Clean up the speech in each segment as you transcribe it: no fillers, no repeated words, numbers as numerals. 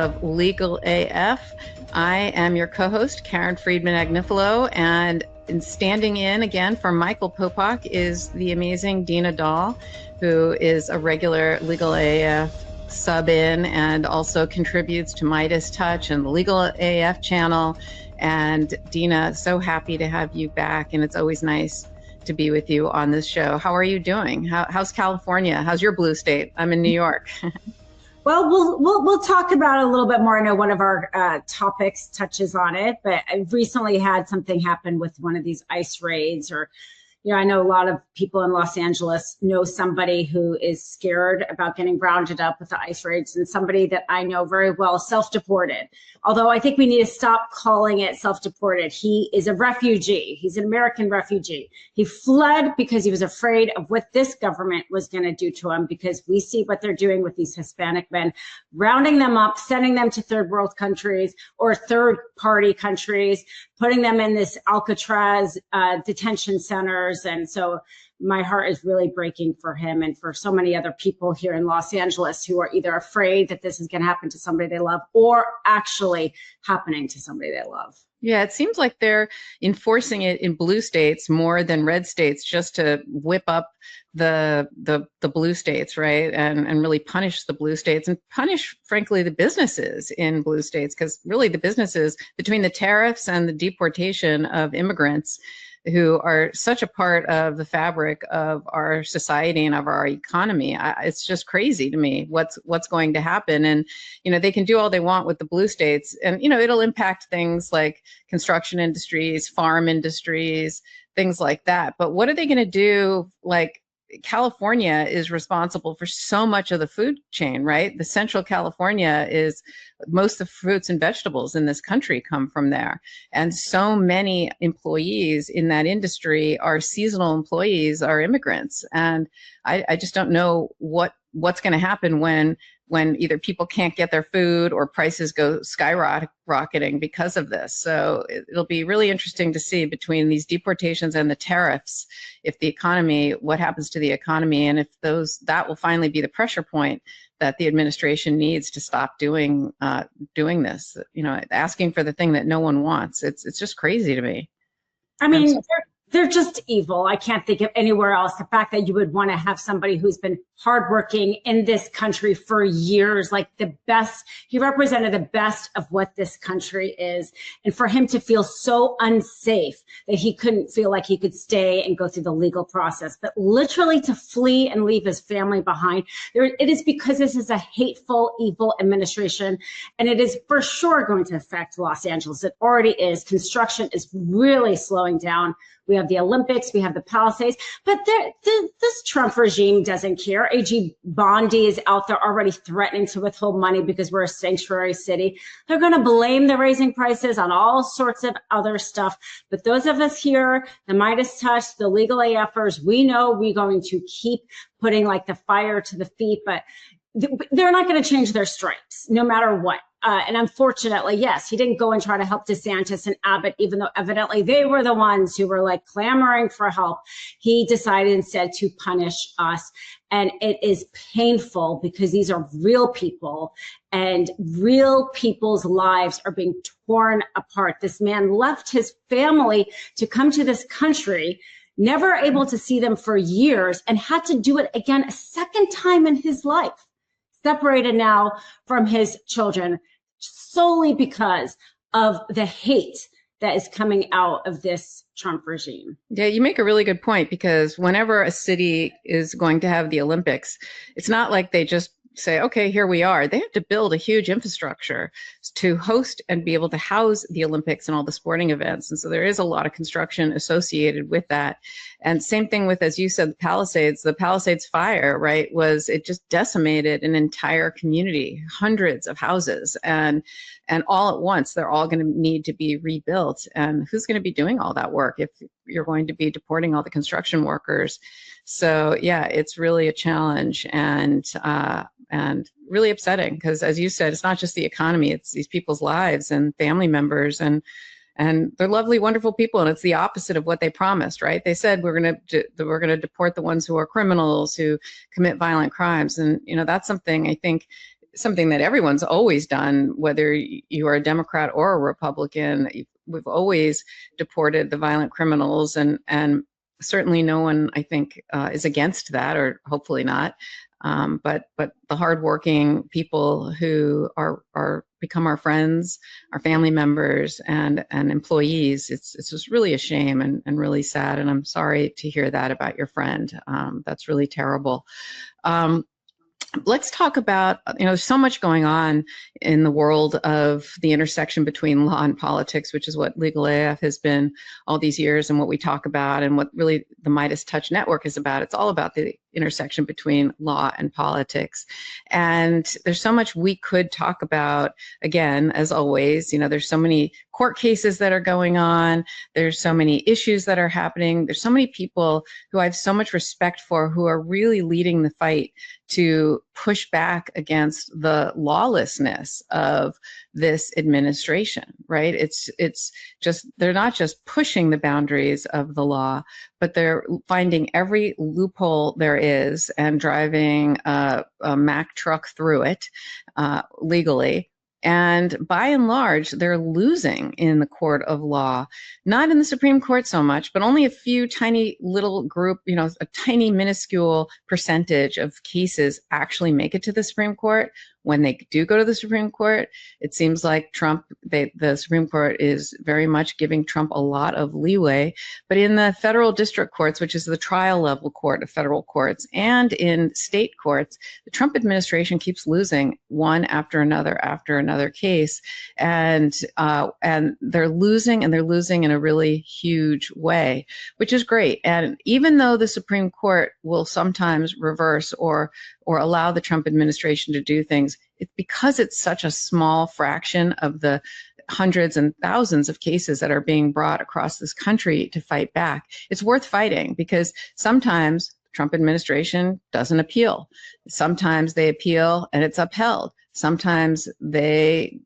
of Legal AF. I am your co-host, Karen Friedman Agnifilo, and standing in again for Michael Popok is the amazing Dina Doll, who is a regular Legal AF sub-in and also contributes to Midas Touch and the Legal AF channel. And Dina, so happy to have you back, and it's always nice to be with you on this show. How are you doing? How's California? How's your blue state? I'm in New York. Well, we'll talk about it a little bit more. I know one of our topics touches on it, but I recently had something happen with one of these ICE raids, or, you know, I know a lot of people in Los Angeles know somebody who is scared about getting rounded up with the ICE raids, and somebody that I know very well, self-deported. Although I think we need to stop calling it self-deported. He is a refugee. He's an American refugee. He fled because he was afraid of what this government was going to do to him, because we see what they're doing with these Hispanic men, rounding them up, sending them to third world countries or third party countries, putting them in this Alcatraz detention centers. And so my heart is really breaking for him and for so many other people here in Los Angeles who are either afraid that this is going to happen to somebody they love or actually happening to somebody they love. Yeah, it seems like they're enforcing it in blue states more than red states, just to whip up the blue states, right? And really punish the blue states and punish, frankly, the businesses in blue states, because really the businesses, between the tariffs and the deportation of immigrants who are such a part of the fabric of our society and of our economy, it's just crazy to me what's going to happen. And, you know, they can do all they want with the blue states, and, you know, it'll impact things like construction industries, farm industries, things like that. But what are they going to do? Like, California is responsible for so much of the food chain, right? The Central California is most of the fruits and vegetables in this country come from there. And so many employees in that industry are seasonal employees, are immigrants. And I just don't know what's going to happen when either people can't get their food or prices go skyrocketing because of this. So it'll be really interesting to see between these deportations and the tariffs, if the economy, what happens to the economy, and if that will finally be the pressure point that the administration needs to stop doing this, you know, asking for the thing that no one wants. It's just crazy to me. I mean, they're just evil. I can't think of anywhere else. The fact that you would want to have somebody who's been hardworking in this country for years, like the best, he represented the best of what this country is. And for him to feel so unsafe that he couldn't feel like he could stay and go through the legal process, but literally to flee and leave his family behind, it is because this is a hateful, evil administration. And it is for sure going to affect Los Angeles. It already is. Construction is really slowing down. We have the Olympics, we have the Palisades, but this Trump regime doesn't care. AG Bondi is out there already threatening to withhold money because we're a sanctuary city. They're going to blame the raising prices on all sorts of other stuff. But those of us here, the Midas Touch, the legal AFers, we know we're going to keep putting like the fire to the feet, but they're not going to change their stripes no matter what. And unfortunately, yes, he didn't go and try to help DeSantis and Abbott, even though evidently they were the ones who were like clamoring for help. He decided instead to punish us. And it is painful because these are real people and real people's lives are being torn apart. This man left his family to come to this country, never able to see them for years, and had to do it again a second time in his life. Separated now from his children solely because of the hate that is coming out of this Trump regime. Yeah, you make a really good point, because whenever a city is going to have the Olympics, it's not like they just say, okay, here we are. They have to build a huge infrastructure to host and be able to house the Olympics and all the sporting events. And so there is a lot of construction associated with that. And same thing with, as you said, the Palisades fire, right, it just decimated an entire community, hundreds of houses, and all at once, they're all going to need to be rebuilt. And who's going to be doing all that work if you're going to be deporting all the construction workers? So yeah, it's really a challenge and really upsetting, because as you said, it's not just the economy, it's these people's lives and family members, and they're lovely, wonderful people. And it's the opposite of what they promised, right? They said we're going to deport the ones who are criminals, who commit violent crimes. And, you know, that's something I think something that everyone's always done, whether you are a Democrat or a Republican. We've always deported the violent criminals, and certainly no one, I think, is against that, or hopefully not. But the hardworking people who are become our friends, our family members, and employees, it's just really a shame and really sad. And I'm sorry to hear that about your friend. That's really terrible. Let's talk about, there's so much going on in the world of the intersection between law and politics, which is what Legal AF has been all these years, and what we talk about, and what really the Midas Touch Network is about. It's all about the intersection between law and politics. And there's so much we could talk about. Again, as always, there's so many court cases that are going on. There's so many issues that are happening. There's so many people who I have so much respect for, who are really leading the fight to push back against the lawlessness of this administration, right? It's just, they're not just pushing the boundaries of the law, but they're finding every loophole there is and driving a Mack truck through it legally. And by and large, they're losing in the court of law, not in the Supreme Court so much, but only a few tiny little group, a tiny minuscule percentage of cases actually make it to the Supreme Court. When they do go to the Supreme Court, it seems like the Supreme Court is very much giving Trump a lot of leeway. But in the federal district courts, which is the trial level court of federal courts, and in state courts, the Trump administration keeps losing one after another case. And they're losing in a really huge way, which is great. And even though the Supreme Court will sometimes reverse or allow the Trump administration to do things, it's because it's such a small fraction of the hundreds and thousands of cases that are being brought across this country to fight back. It's worth fighting, because sometimes the Trump administration doesn't appeal. Sometimes they appeal and it's upheld. Sometimes they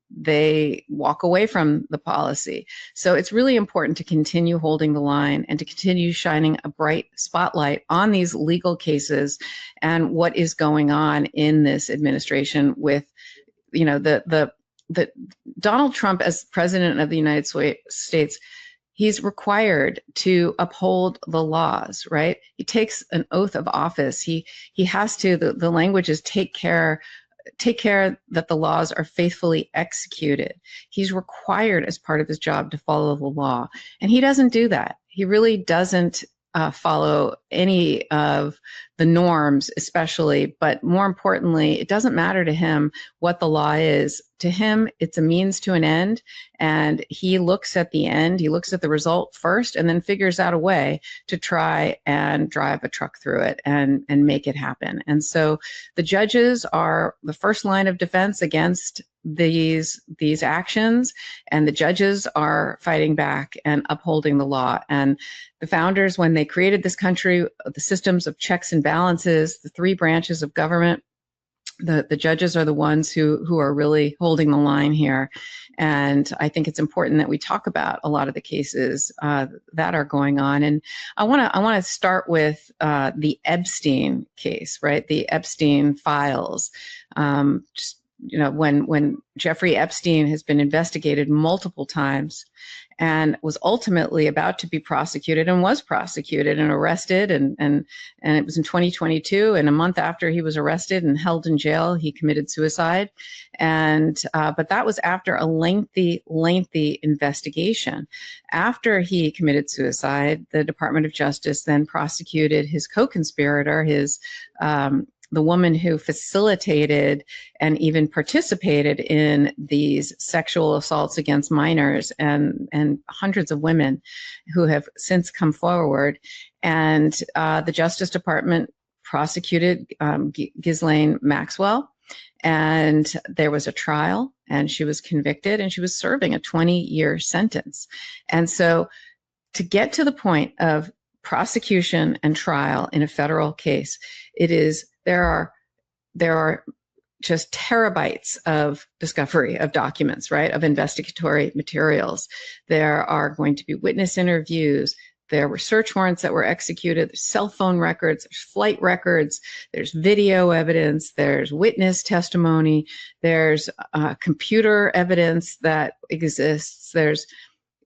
walk away from the policy. So it's really important to continue holding the line and to continue shining a bright spotlight on these legal cases and what is going on in this administration with, the Donald Trump as president of the United States. He's required to uphold the laws, right? He takes an oath of office. He has to, the language is take care that the laws are faithfully executed. He's required as part of his job to follow the law. And he doesn't do that. He really doesn't follow any of the norms, especially, but more importantly, it doesn't matter to him what the law is. To him, it's a means to an end, and he looks at the end, he looks at the result first, and then figures out a way to try and drive a truck through it and make it happen. And so the judges are the first line of defense against these actions, and the judges are fighting back and upholding the law. And the founders, when they created this country, the systems of checks and balances, the three branches of government, the judges are the ones who are really holding the line here. And I think it's important that we talk about a lot of the cases that are going on. And I want to start with the Epstein case, right? The Epstein files. When Jeffrey Epstein has been investigated multiple times and was ultimately about to be prosecuted and was prosecuted and arrested, and it was in 2022, and a month after he was arrested and held in jail, he committed suicide. And but that was after a lengthy investigation. After he committed suicide, the Department of Justice then prosecuted his co-conspirator, the woman who facilitated and even participated in these sexual assaults against minors, and hundreds of women who have since come forward. And the Justice Department prosecuted Ghislaine Maxwell, and there was a trial, and she was convicted, and she was serving a 20-year sentence. And so to get to the point of prosecution and trial in a federal case, there are just terabytes of discovery of documents, right, of investigatory materials. There are going to be witness interviews. there were search warrants that were executed, there's cell phone records, there's flight records, there's video evidence, there's witness testimony, there's computer evidence that exists, there's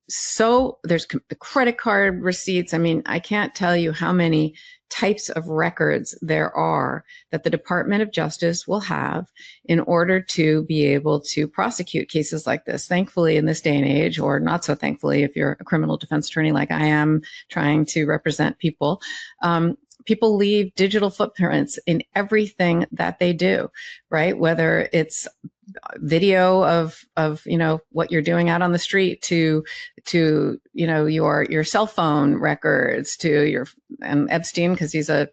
the credit card receipts. I mean, I can't tell you how many types of records there are that the Department of Justice will have in order to be able to prosecute cases like this. Thankfully, in this day and age, or not so thankfully, if you're a criminal defense attorney like I am trying to represent people, people leave digital footprints in everything that they do, right? Whether it's video of what you're doing out on the street to your cell phone records and Epstein, because he's a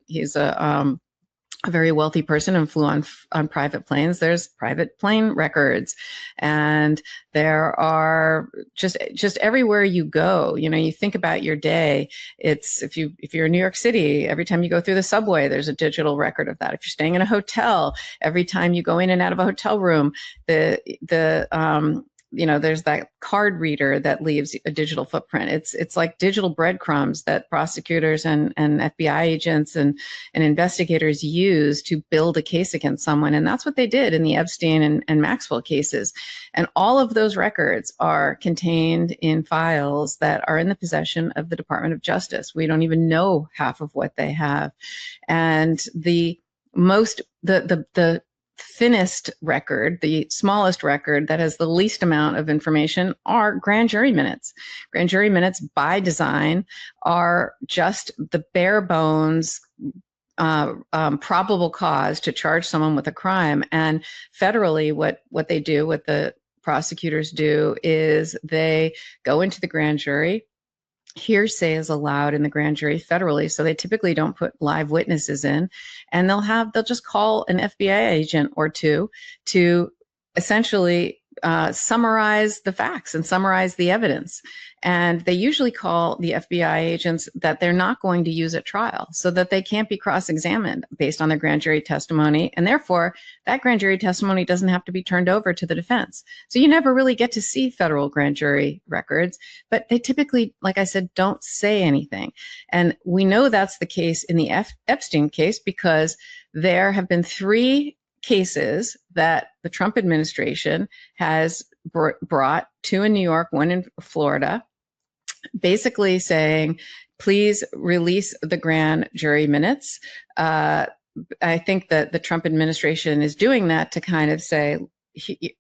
very wealthy person and flew on private planes. There's private plane records, and there are just everywhere you go. You think about your day. It's if you're in New York City, every time you go through the subway, there's a digital record of that. If you're staying in a hotel, every time you go in and out of a hotel room, there's that card reader that leaves a digital footprint. It's like digital breadcrumbs that prosecutors and FBI agents and investigators use to build a case against someone. And that's what they did in the Epstein and Maxwell cases. And all of those records are contained in files that are in the possession of the Department of Justice. We don't even know half of what they have. And the thinnest record, the smallest record that has the least amount of information are grand jury minutes. Grand jury minutes by design are just the bare bones probable cause to charge someone with a crime. And federally, what they do, what the prosecutors do, is they go into the grand jury. Hearsay is allowed in the grand jury federally, so they typically don't put live witnesses in, and they'll just call an FBI agent or two to essentially summarize the facts and summarize the evidence. And they usually call the FBI agents that they're not going to use at trial, so that they can't be cross-examined based on their grand jury testimony. And therefore, that grand jury testimony doesn't have to be turned over to the defense. So you never really get to see federal grand jury records, but they typically, like I said, don't say anything. And we know that's the case in the Epstein case, because there have been 3 cases that the Trump administration has brought, 2 in New York, 1 in Florida, basically saying, please release the grand jury minutes. I think that the Trump administration is doing that to kind of say,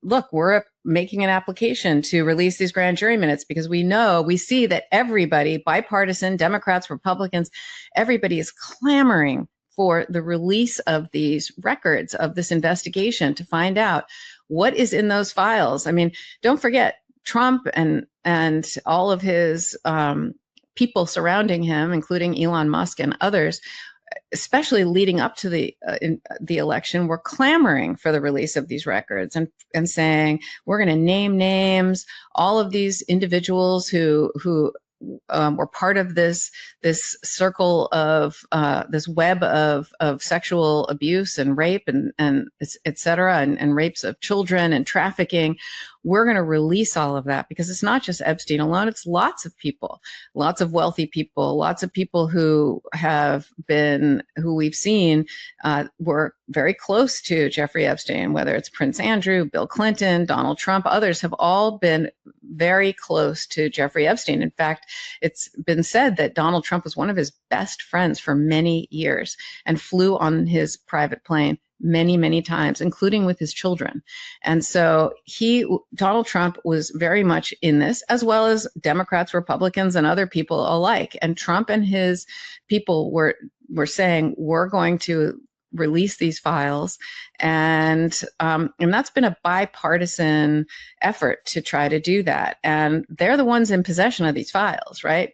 look, we're making an application to release these grand jury minutes because we see that everybody, bipartisan, Democrats, Republicans, everybody is clamoring for the release of these records of this investigation to find out what is in those files. I mean, don't forget, Trump and all of his people surrounding him, including Elon Musk and others, especially leading up to the election, were clamoring for the release of these records and saying, we're going to name names, all of these individuals who were part of this circle of this web of sexual abuse and rape and et cetera, and rapes of children and trafficking. We're going to release all of that because it's not just Epstein alone. It's lots of people, lots of wealthy people, lots of people who we've seen were very close to Jeffrey Epstein, whether it's Prince Andrew, Bill Clinton, Donald Trump, others have all been very close to Jeffrey Epstein. In fact, it's been said that Donald Trump was one of his best friends for many years and flew on his private plane many, many times, including with his children. And so Donald Trump was very much in this, as well as Democrats, Republicans, and other people alike. And Trump and his people were saying, we're going to release these files. And that's been a bipartisan effort to try to do that. And they're the ones in possession of these files, right?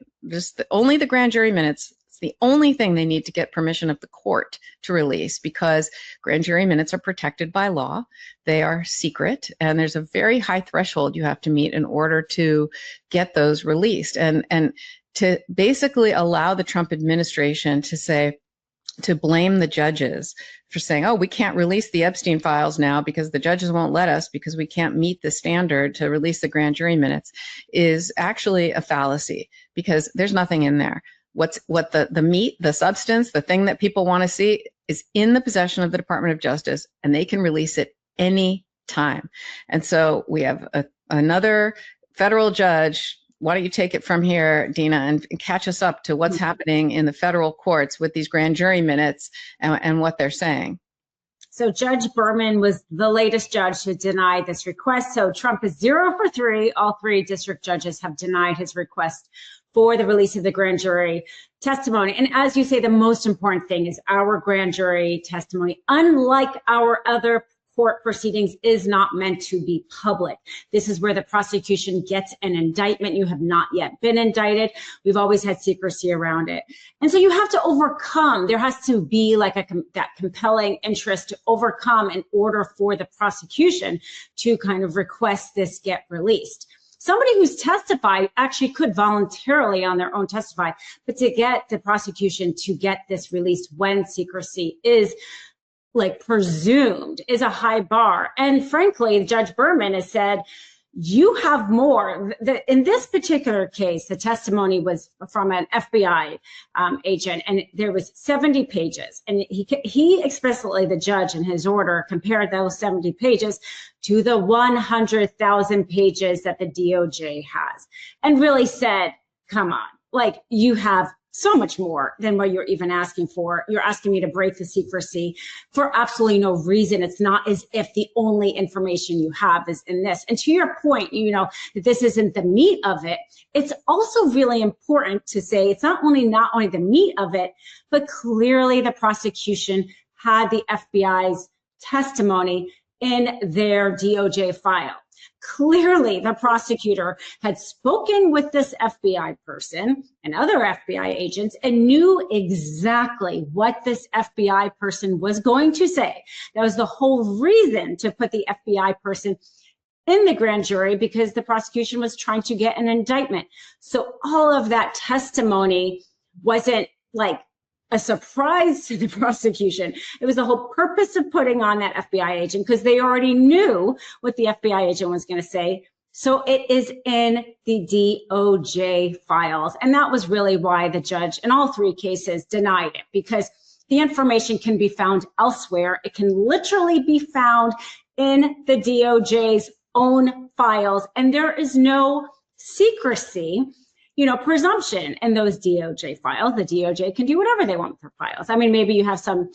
Only the grand jury minutes. The only thing they need to get permission of the court to release, because grand jury minutes are protected by law. They are secret, and there's a very high threshold you have to meet in order to get those released. And to basically allow the Trump administration to say, to blame the judges for saying, oh, we can't release the Epstein files now because the judges won't let us because we can't meet the standard to release the grand jury minutes, is actually a fallacy, because there's nothing in there. What the meat, the substance, the thing that people want to see is in the possession of the Department of Justice, and they can release it any time. And so we have another federal judge. Why don't you take it from here, Dina, and catch us up to what's happening in the federal courts with these grand jury minutes and what they're saying? So Judge Berman was the latest judge to deny this request. So Trump is 0 for 3. All 3 district judges have denied his request for the release of the grand jury testimony. And as you say, the most important thing is our grand jury testimony, unlike our other court proceedings, is not meant to be public. This is where the prosecution gets an indictment. You have not yet been indicted. We've always had secrecy around it. And so you have to overcome, there has to be like that compelling interest to overcome in order for the prosecution to kind of request this get released. Somebody who's testified actually could voluntarily on their own testify, but to get the prosecution to get this released when secrecy is like presumed is a high bar. And frankly, Judge Berman has said, you have more. In this particular case, the testimony was from an FBI agent, and there was 70 pages. And he explicitly, the judge in his order, compared those 70 pages to the 100,000 pages that the DOJ has, and really said, come on, like, you have so much more than what you're even asking for. You're asking me to break the secrecy for absolutely no reason. It's not as if the only information you have is in this. And to your point, you know, that this isn't the meat of it. It's also really important to say it's not only the meat of it, but clearly the prosecution had the FBI's testimony in their DOJ file. Clearly, the prosecutor had spoken with this FBI person and other FBI agents and knew exactly what this FBI person was going to say. That was the whole reason to put the FBI person in the grand jury, because the prosecution was trying to get an indictment. So all of that testimony wasn't like a surprise to the prosecution. It was the whole purpose of putting on that FBI agent, because they already knew what the FBI agent was going to say. So it is in the DOJ files. And that was really why the judge in all 3 cases denied it, because the information can be found elsewhere. It can literally be found in the DOJ's own files, and there is no secrecy, you know, presumption in those DOJ files. The DOJ can do whatever they want with their files. I mean, maybe you have some,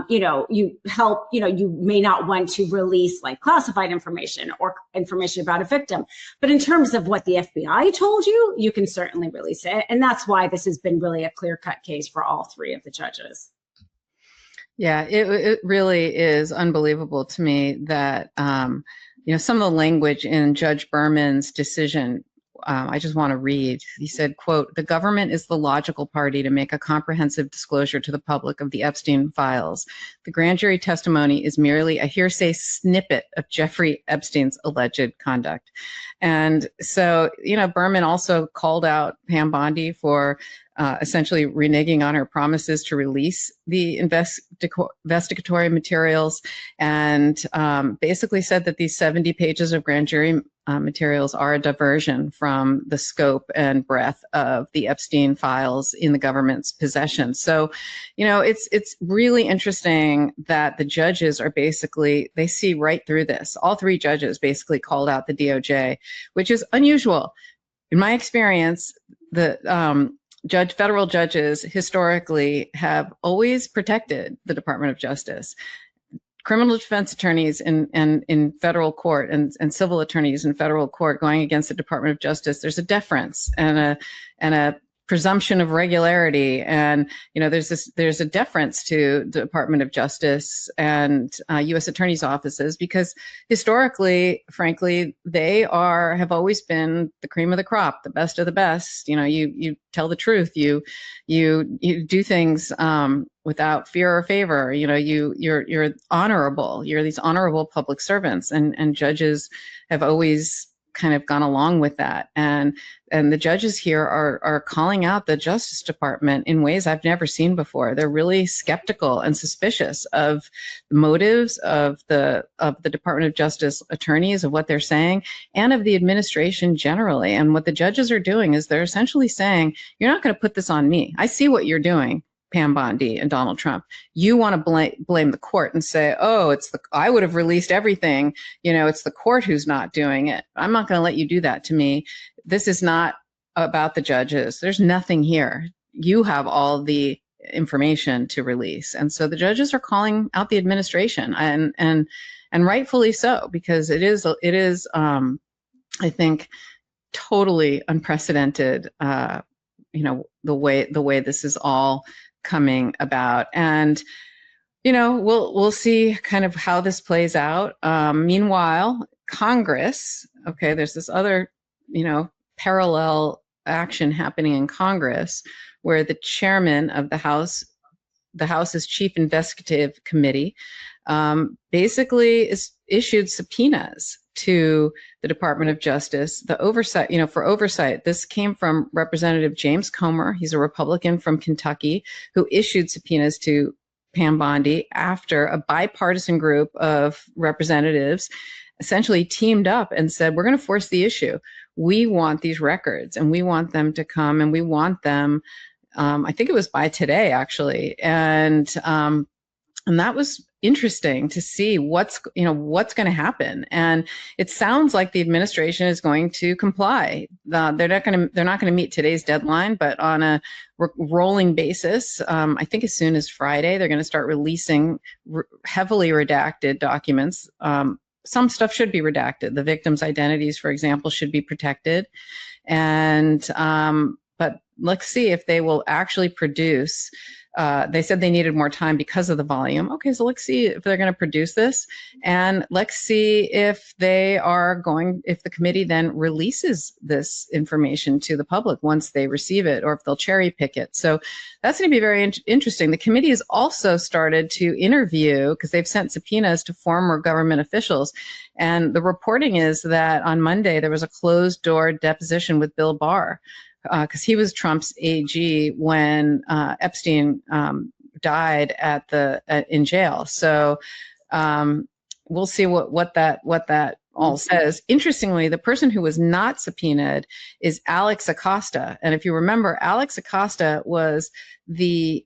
you know, you may not want to release like classified information or information about a victim. But in terms of what the FBI told you, you can certainly release it. And that's why this has been really a clear-cut case for all 3 of the judges. Yeah, it really is unbelievable to me that, you know, some of the language in Judge Berman's decision, I just want to read. He said, quote, "The government is the logical party to make a comprehensive disclosure to the public of the Epstein files. The grand jury testimony is merely a hearsay snippet of Jeffrey Epstein's alleged conduct." And so, you know, Berman also called out Pam Bondi for essentially reneging on her promises to release the investigatory materials, and basically said that these 70 pages of grand jury materials are a diversion from the scope and breadth of the Epstein files in the government's possession. So, you know, it's really interesting that the judges are basically, they see right through this. All 3 judges basically called out the DOJ, which is unusual. In my experience, the federal judges historically have always protected the Department of Justice. Criminal defense attorneys in federal court and civil attorneys in federal court going against the Department of Justice, there's a deference and a presumption of regularity, and you know there's a deference to the Department of Justice and U.S. attorneys' offices, because historically, frankly, they have always been the cream of the crop, the best of the best. You know, you tell the truth, you do things without fear or favor. You know, you're honorable. You're these honorable public servants, and judges have always kind of gone along with that. And the judges here are calling out the Justice Department in ways I've never seen before. They're really skeptical and suspicious of the motives of the Department of Justice attorneys, of what they're saying, and of the administration generally. And what the judges are doing is they're essentially saying, you're not going to put this on me. I see what you're doing, Pam Bondi and Donald Trump. You want to blame the court and say, oh, I would have released everything. It's the court who's not doing it. I'm not going to let you do that to me. This is not about the judges. There's nothing here. You have all the information to release. And so the judges are calling out the administration, and rightfully so, because it is I think totally unprecedented, the way this is all coming about. And we'll see kind of how this plays out. Meanwhile, Congress, okay, there's this other parallel action happening in Congress, where the chairman of the House's Chief Investigative Committee basically is issued subpoenas to the Department of Justice, the oversight, for oversight. This came from Representative James Comer. He's a Republican from Kentucky who issued subpoenas to Pam Bondi after a bipartisan group of representatives essentially teamed up and said, we're going to force the issue. We want these records, and we want them to come, and we want them, I think it was by today, actually. And that was interesting to see what's going to happen. And it sounds like the administration is going to comply. They're not going to meet today's deadline, but on a rolling basis, I think as soon as Friday, they're going to start releasing heavily redacted documents. Some stuff should be redacted. The victims' identities, for example, should be protected. And but let's see if they will actually produce. They said they needed more time because of the volume. Okay, so let's see if they're going to produce this, and let's see if if the committee then releases this information to the public once they receive it, or if they'll cherry pick it. So that's going to be very interesting. The committee has also started to interview, because they've sent subpoenas to former government officials, and the reporting is that on Monday there was a closed-door deposition with Bill Barr, because he was Trump's AG when Epstein died in jail. So we'll see what that all says. Interestingly, the person who was not subpoenaed is Alex Acosta, and if you remember, Alex Acosta was the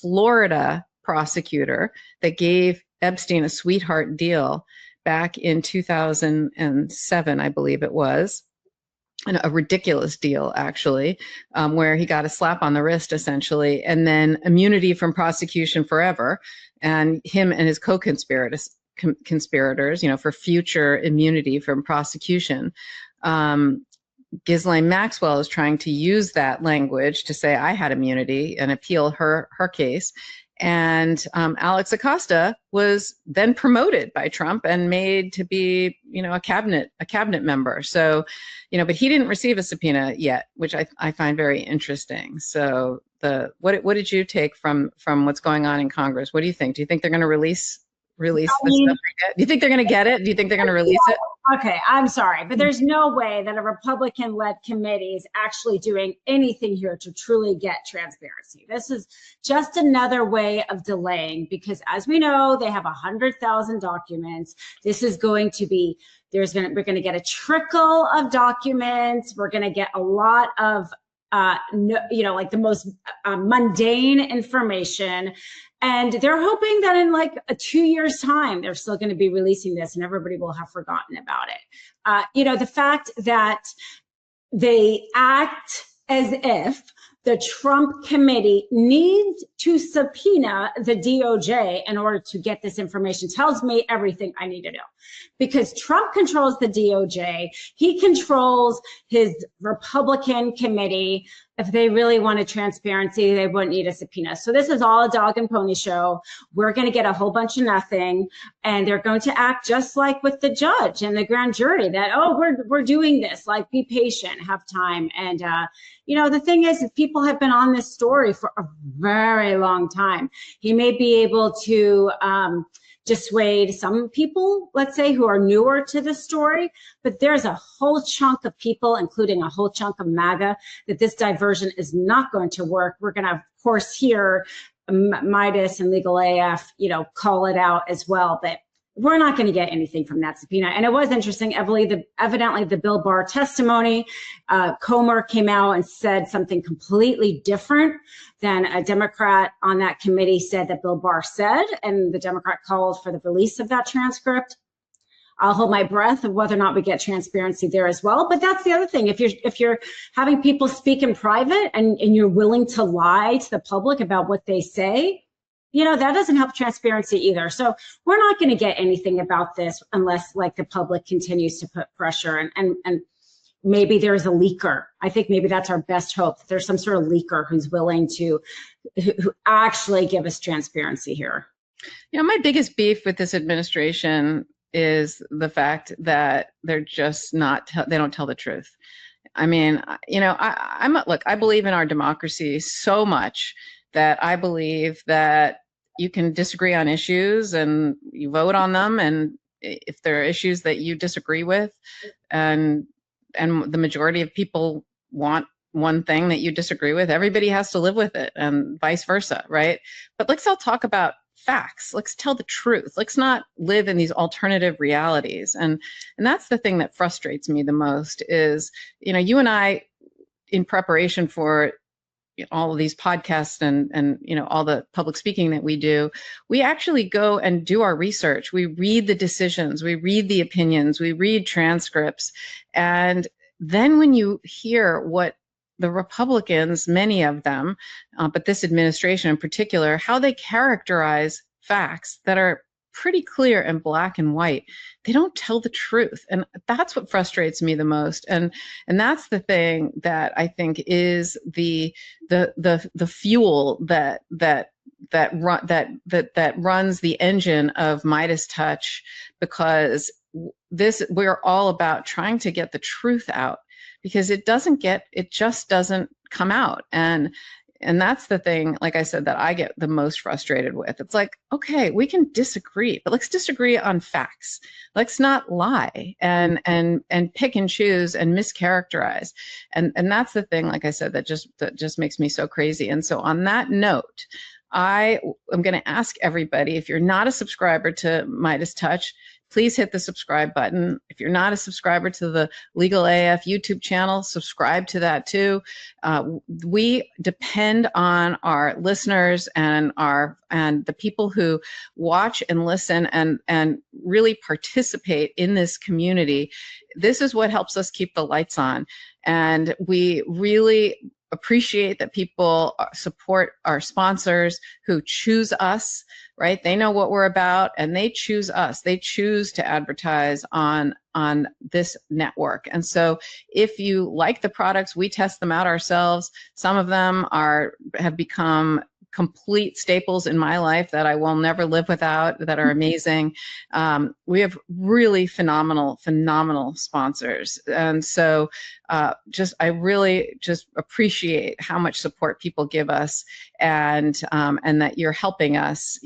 Florida prosecutor that gave Epstein a sweetheart deal back in 2007, I believe it was. A ridiculous deal, actually, where he got a slap on the wrist, essentially, and then immunity from prosecution forever, and him and his co-conspirators, for future immunity from prosecution. Ghislaine Maxwell is trying to use that language to say I had immunity and appeal her case. And Alex Acosta was then promoted by Trump and made to be, a cabinet member. So, but he didn't receive a subpoena yet, which I find very interesting. So what did you take from what's going on in Congress? What do you think? Do you think they're going to release the stuff? Do you think they're going to get it? Do you think they're going to release it? Okay, I'm sorry, but there's no way that a Republican-led committee is actually doing anything here to truly get transparency. This is just another way of delaying, because as we know, they have 100,000 documents. This is going to be, we're going to get a trickle of documents. We're going to get a lot of, like the most mundane information. And they're hoping that in like 2 years' time, they're still going to be releasing this and everybody will have forgotten about it. The fact that they act as if the Trump committee needs to subpoena the DOJ in order to get this information tells me everything I need to know. Because Trump controls the DOJ, he controls his Republican committee. If they really wanted transparency, they wouldn't need a subpoena. So this is all a dog and pony show. We're going to get a whole bunch of nothing, and they're going to act just like with the judge and the grand jury that, oh, we're doing this, like be patient, have time. And the thing is, if people have been on this story for a very long time, he may be able to dissuade some people, let's say, who are newer to the story. But there's a whole chunk of people, including a whole chunk of MAGA, that this diversion is not going to work. We're going to, of course, hear Midas and Legal AF, call it out as well. But we're not going to get anything from that subpoena. And it was interesting, evidently the Bill Barr testimony, Comer came out and said something completely different than a Democrat on that committee said that Bill Barr said, and the Democrat called for the release of that transcript. I'll hold my breath of whether or not we get transparency there as well. But that's the other thing. If you're having people speak in private and you're willing to lie to the public about what they say, that doesn't help transparency either. So we're not going to get anything about this unless the public continues to put pressure and maybe there's a leaker. I think maybe that's our best hope, that there's some sort of leaker who's willing to who actually give us transparency here. My biggest beef with this administration is the fact that they're just they don't tell the truth. I mean, I believe in our democracy so much that I believe that you can disagree on issues and you vote on them. And if there are issues that you disagree with and the majority of people want one thing that you disagree with, everybody has to live with it and vice versa, right? But let's all talk about facts. Let's tell the truth. Let's not live in these alternative realities. And that's the thing that frustrates me the most is, you and I, in preparation for all of these podcasts and all the public speaking that we do, we actually go and do our research. We read the decisions, we read the opinions, we read transcripts. And then when you hear what the Republicans, many of them, but this administration in particular, how they characterize facts that are pretty clear and black and white, they don't tell the truth. And that's what frustrates me the most. And that's the thing that I think is the fuel that runs the engine of Midas Touch, because we're all about trying to get the truth out, because it just doesn't come out. And that's the thing, like I said, that I get the most frustrated with. It's like, okay, we can disagree, but let's disagree on facts. Let's not lie and pick and choose and mischaracterize. And that's the thing, like I said, that just makes me so crazy. And so on that note, I am going to ask everybody, if you're not a subscriber to Midas Touch, please hit the subscribe button. If you're not a subscriber to the Legal AF YouTube channel, subscribe to that too. We depend on our listeners and the people who watch and listen and really participate in this community. This is what helps us keep the lights on. And we really appreciate that people support our sponsors who choose us, right? They know what we're about and they choose us. They choose to advertise on this network. And so if you like the products, we test them out ourselves. Some of them have become complete staples in my life that I will never live without, that are amazing. We have really phenomenal sponsors. And so I really just appreciate how much support people give us and that you're helping us,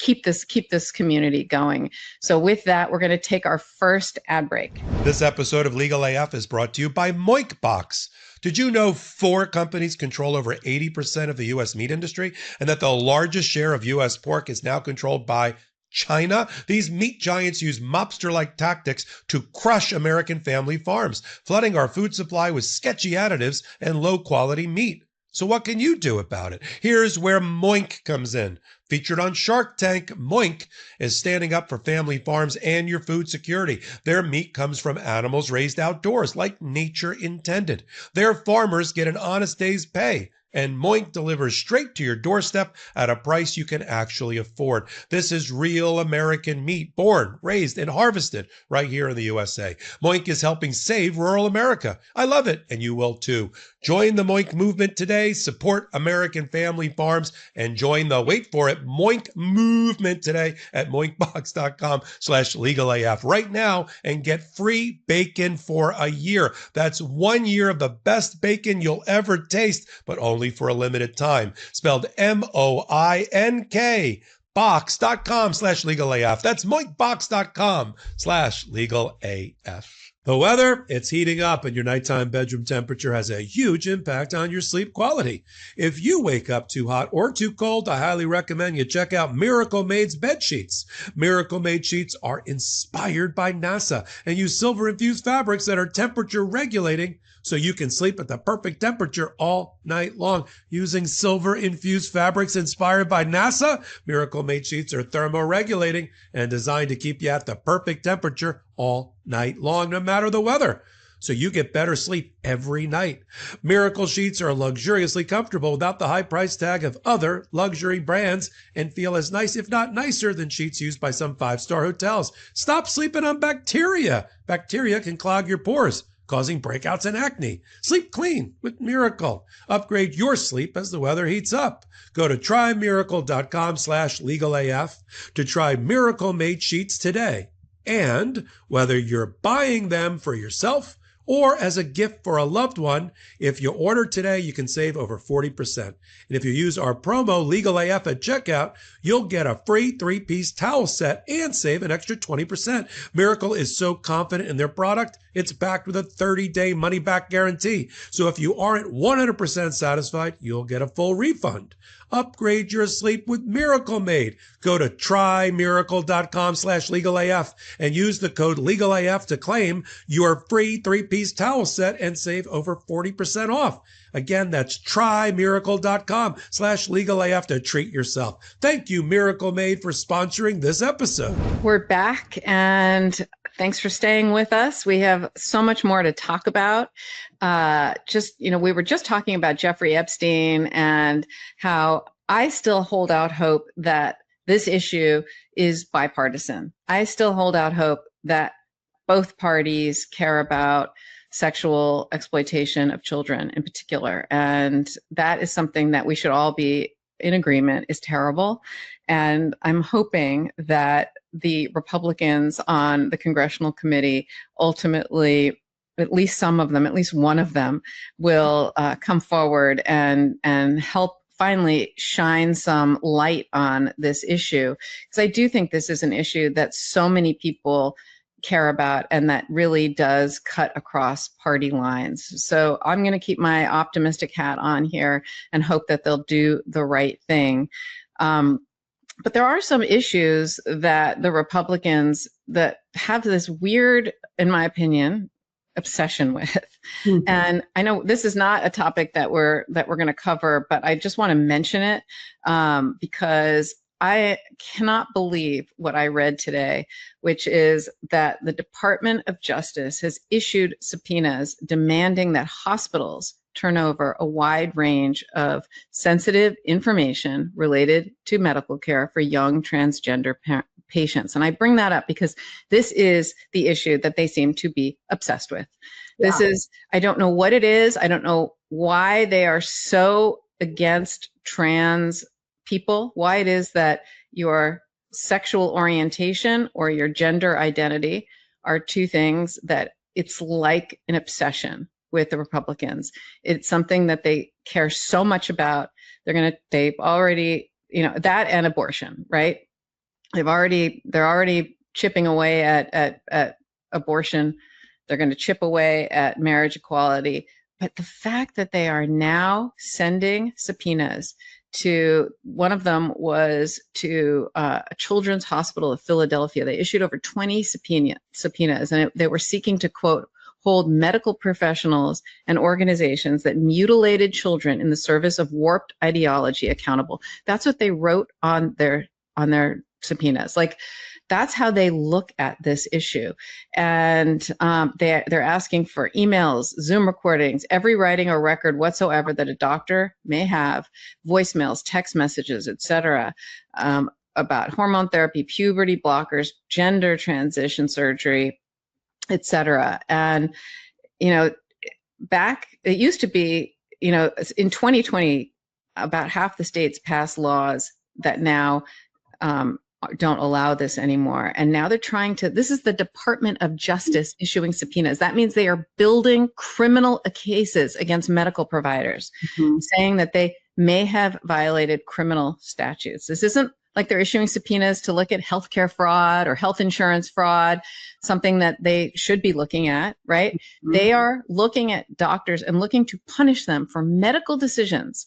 keep this community going. So with that, we're going to take our first ad break. This episode of Legal AF is brought to you by Moinkbox. Did you know 4 companies control over 80% of the U.S. meat industry, and that the largest share of U.S. pork is now controlled by China? These meat giants use mobster-like tactics to crush American family farms, flooding our food supply with sketchy additives and low-quality meat. So what can you do about it? Here's where Moink comes in. Featured on Shark Tank, Moink is standing up for family farms and your food security. Their meat comes from animals raised outdoors, like nature intended. Their farmers get an honest day's pay, and Moink delivers straight to your doorstep at a price you can actually afford. This is real American meat, born, raised, and harvested right here in the USA. Moink is helping save rural America. I love it, and you will too. Join the Moink movement today, support American family farms, and join the, wait for it, Moink movement today at moinkbox.com/legalaf right now and get free bacon for a year. That's 1 year of the best bacon you'll ever taste, but only for a limited time. Spelled M-O-I-N-K. moinkbox.com/legalaf. That's moinkbox.com/legalaf. The weather, it's heating up, and your nighttime bedroom temperature has a huge impact on your sleep quality. If you wake up too hot or too cold, I highly recommend you check out Miracle Made's bed sheets. Miracle Made sheets are inspired by NASA and use silver-infused fabrics that are temperature regulating, so you can sleep at the perfect temperature all night long. Using silver-infused fabrics inspired by NASA, Miracle Made sheets are thermoregulating and designed to keep you at the perfect temperature all night long, no matter the weather, so you get better sleep every night. Miracle sheets are luxuriously comfortable without the high price tag of other luxury brands and feel as nice, if not nicer, than sheets used by some five-star hotels. Stop sleeping on bacteria. Bacteria can clog your pores, causing breakouts and acne. Sleep clean with Miracle. Upgrade your sleep as the weather heats up. Go to trymiracle.com/legalaf to try Miracle Made sheets today. And whether you're buying them for yourself or as a gift for a loved one, if you order today, you can save over 40%. And if you use our promo LegalAF at checkout, you'll get a free 3-piece towel set and save an extra 20%. Miracle is so confident in their product, it's backed with a 30-day money-back guarantee. So if you aren't 100% satisfied, you'll get a full refund. Upgrade your sleep with Miracle Made. Go to trymiracle.com/legalaf and use the code LegalAF to claim your free 3-piece towel set and save over 40% off. Again, that's trymiracle.com/legalaf to treat yourself. Thank you, Miracle Made, for sponsoring this episode. We're back, and thanks for staying with us. We have so much more to talk about. We were just talking about Jeffrey Epstein and how I still hold out hope that this issue is bipartisan. I still hold out hope that both parties care about sexual exploitation of children in particular. And that is something that we should all be in agreement is terrible. And I'm hoping that the Republicans on the congressional committee ultimately, at least some of them, at least one of them, will come forward and help finally shine some light on this issue. Because I do think this is an issue that so many people care about and that really does cut across party lines. So I'm going to keep my optimistic hat on here and hope that they'll do the right thing. But there are some issues that the Republicans that have this weird, in my opinion, obsession with. Mm-hmm. And I know this is not a topic that we're going to cover, but I just want to mention it because I cannot believe what I read today, which is that the Department of Justice has issued subpoenas demanding that hospitals turn over a wide range of sensitive information related to medical care for young transgender patients. And I bring that up because this is the issue that they seem to be obsessed with. Yeah. This is, I don't know what it is. I don't know why they are so against trans people, why it is that your sexual orientation or your gender identity are two things that it's like an obsession with the Republicans. It's something that they care so much about. They've already, that and abortion, right? They're already chipping away at abortion. They're going to chip away at marriage equality. But the fact that they are now sending subpoenas to, one of them was to a children's hospital of Philadelphia. They issued over 20 subpoenas, and they were seeking to, quote, hold medical professionals and organizations that mutilated children in the service of warped ideology accountable. That's what they wrote on their subpoenas. Like, that's how they look at this issue. And they're asking for emails, Zoom recordings, every writing or record whatsoever that a doctor may have, voicemails, text messages, etc., about hormone therapy, puberty blockers, gender transition surgery, etc. And, back, it used to be, in 2020, about half the states passed laws that now don't allow this anymore. And now they're this is the Department of Justice issuing subpoenas. That means they are building criminal cases against medical providers, saying that they may have violated criminal statutes. This isn't like they're issuing subpoenas to look at healthcare fraud or health insurance fraud, something that they should be looking at, right? Mm-hmm. They are looking at doctors and looking to punish them for medical decisions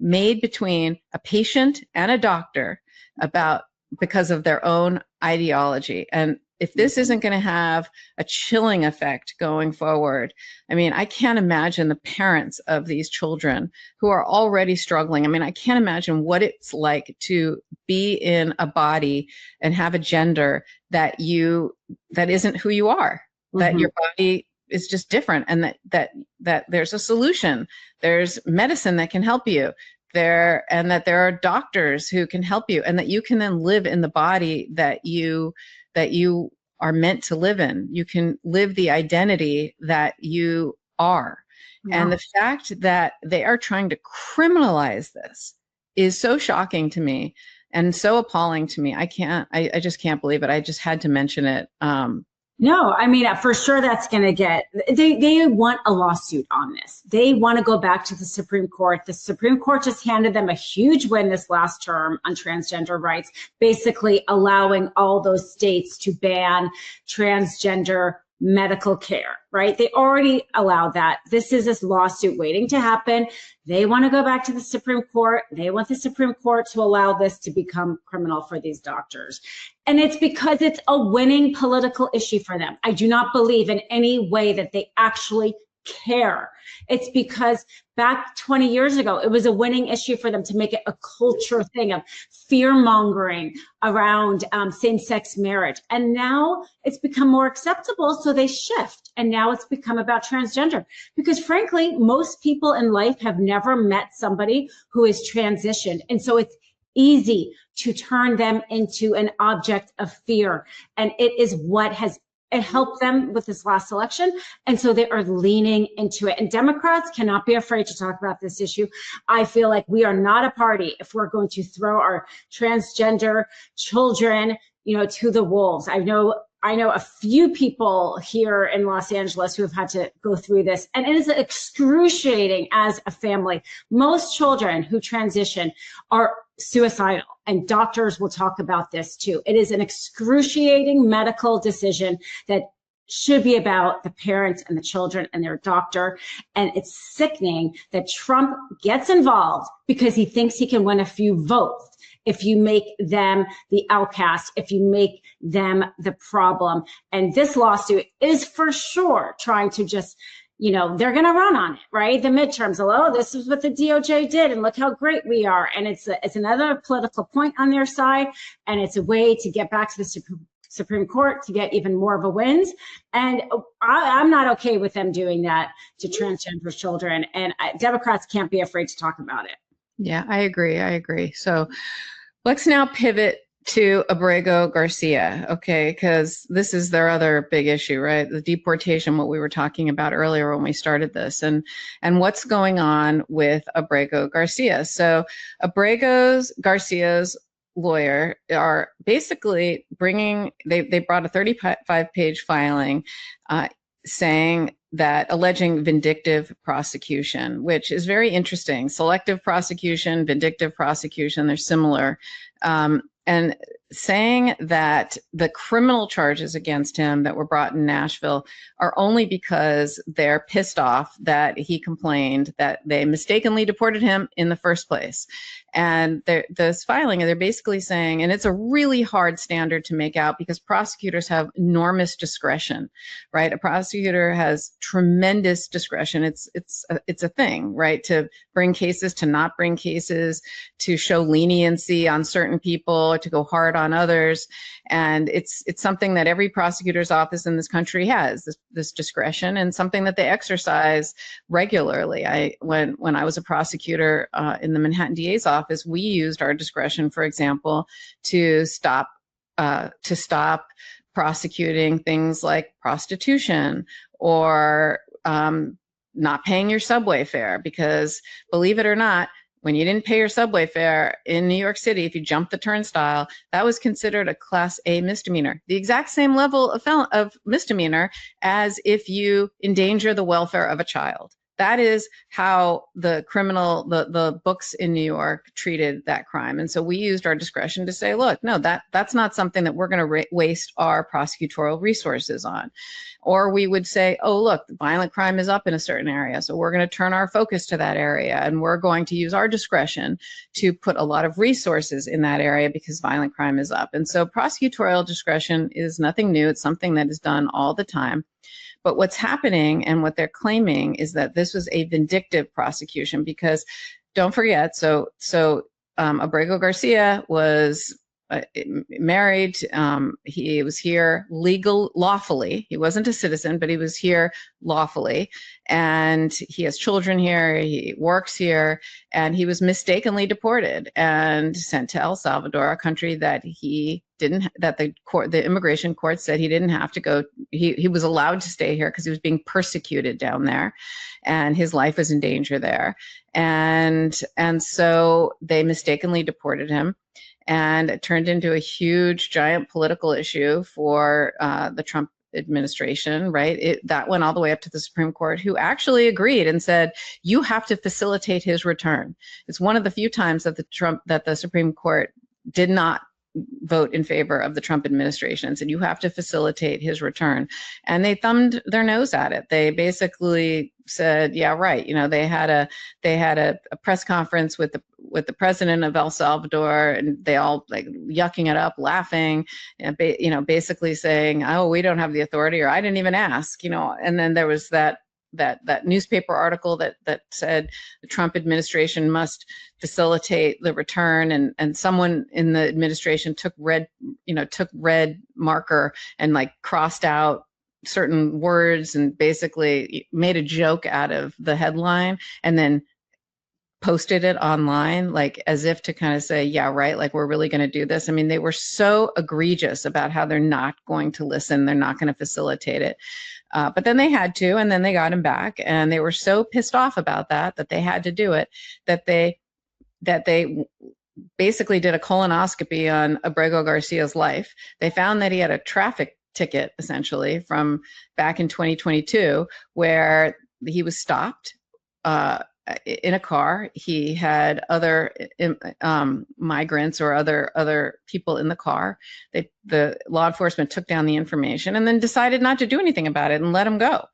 made between a patient and a doctor because of their own ideology. And if this isn't going to have a chilling effect going forward, I mean, I can't imagine the parents of these children who are already struggling. I mean, I can't imagine what it's like to be in a body and have a gender that isn't who you are, mm-hmm. that your body is just different, and that there's a solution. There's medicine that can help you there, and that there are doctors who can help you, and that you can then live in the body that you are meant to live in. You can live the identity that you are. Yeah. And the fact that they are trying to criminalize this is so shocking to me and so appalling to me. I just can't believe it. I just had to mention it. No, I mean, for sure that's going to they want a lawsuit on this. They want to go back to the Supreme Court. The Supreme Court just handed them a huge win this last term on transgender rights, basically allowing all those states to ban transgender medical care, right? They already allowed that. This is this lawsuit waiting to happen. They want to go back to the Supreme Court. They want the Supreme Court to allow this to become criminal for these doctors. And it's because it's a winning political issue for them. I do not believe in any way that they actually care. It's because back 20 years ago, it was a winning issue for them to make it a culture thing of fear mongering around same-sex marriage. And now it's become more acceptable, so they shift. And now it's become about transgender. Because frankly, most people in life have never met somebody who is transitioned. And so it's easy to turn them into an object of fear. And it is what has helped them with this last election. And so they are leaning into it. And Democrats cannot be afraid to talk about this issue. I feel like we are not a party if we're going to throw our transgender children, to the wolves. I know a few people here in Los Angeles who have had to go through this, and it is excruciating as a family. Most children who transition are suicidal, and doctors will talk about this too. It is an excruciating medical decision that should be about the parents and the children and their doctor. And it's sickening that Trump gets involved because he thinks he can win a few votes if you make them the outcast, if you make them the problem. And this lawsuit is for sure trying to just, they're going to run on it, right? The midterms, this is what the DOJ did, and look how great we are. And it's another political point on their side, and it's a way to get back to the Supreme Court to get even more of a wins. And I'm not okay with them doing that to transgender children. And Democrats can't be afraid to talk about it. Yeah, I agree. So let's now pivot to Abrego Garcia, okay, because this is their other big issue, right? The deportation, what we were talking about earlier when we started this, and what's going on with Abrego Garcia. So Abrego Garcia's lawyer are basically they brought a 35-page filing saying that alleging vindictive prosecution, which is very interesting. Selective prosecution, vindictive prosecution, they're similar. And saying that the criminal charges against him that were brought in Nashville are only because they're pissed off that he complained that they mistakenly deported him in the first place. And this filing, they're basically saying, and it's a really hard standard to make out because prosecutors have enormous discretion, right? A prosecutor has tremendous discretion. It's a thing, right? To bring cases, to not bring cases, to show leniency on certain people, to go hard on others. And it's something that every prosecutor's office in this country has, this discretion, and something that they exercise regularly. When I was a prosecutor in the Manhattan DA's office, we used our discretion, for example, to stop prosecuting things like prostitution or not paying your subway fare, because believe it or not, when you didn't pay your subway fare in New York City, if you jumped the turnstile, that was considered a Class A misdemeanor, the exact same level of misdemeanor as if you endanger the welfare of a child. That is how the the books in New York treated that crime. And so we used our discretion to say, look, no, that's not something that we're going to waste our prosecutorial resources on. Or we would say, oh, look, violent crime is up in a certain area, so we're going to turn our focus to that area, and we're going to use our discretion to put a lot of resources in that area because violent crime is up. And so prosecutorial discretion is nothing new. It's something that is done all the time. But what's happening and what they're claiming is that this was a vindictive prosecution because, don't forget, Abrego Garcia was married. He was here lawfully. He wasn't a citizen, but he was here lawfully. And he has children here. He works here. And he was mistakenly deported and sent to El Salvador, a country that the immigration court said he didn't have to go. He was allowed to stay here because he was being persecuted down there and his life was in danger there. And so they mistakenly deported him. And it turned into a huge, giant political issue for the Trump administration, right? That went all the way up to the Supreme Court, who actually agreed and said, you have to facilitate his return. It's one of the few times that the Supreme Court did not vote in favor of the Trump administration, said you have to facilitate his return. And they thumbed their nose at it. They basically said, yeah, right. They had a press conference with the president of El Salvador, and they all like yucking it up, laughing, and basically saying, oh, we don't have the authority, or I didn't even ask, and then there was that newspaper article that said the Trump administration must facilitate the return, and someone in the administration took red marker and like crossed out certain words and basically made a joke out of the headline and then posted it online, like as if to kind of say, yeah, right, like we're really going to do this. I mean, they were so egregious about how they're not going to listen, they're not going to facilitate it. But then they had to, and then they got him back, and they were so pissed off about that they had to do it, that they basically did a colonoscopy on Abrego Garcia's life. They found that he had a traffic ticket, essentially, from back in 2022, where he was stopped in a car. He had other migrants or other people in the car. The law enforcement took down the information and then decided not to do anything about it and let him go,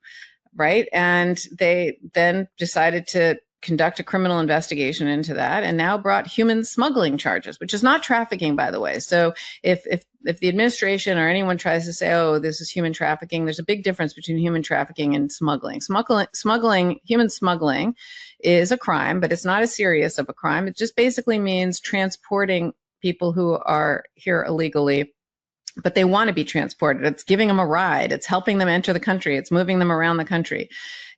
right? And they then decided to conduct a criminal investigation into that, and now brought human smuggling charges, which is not trafficking, by the way. So if the administration or anyone tries to say, oh, this is human trafficking, there's a big difference between human trafficking and smuggling. Human smuggling is a crime, but it's not as serious of a crime. It just basically means transporting people who are here illegally, but they want to be transported. It's giving them a ride. It's helping them enter the country. It's moving them around the country.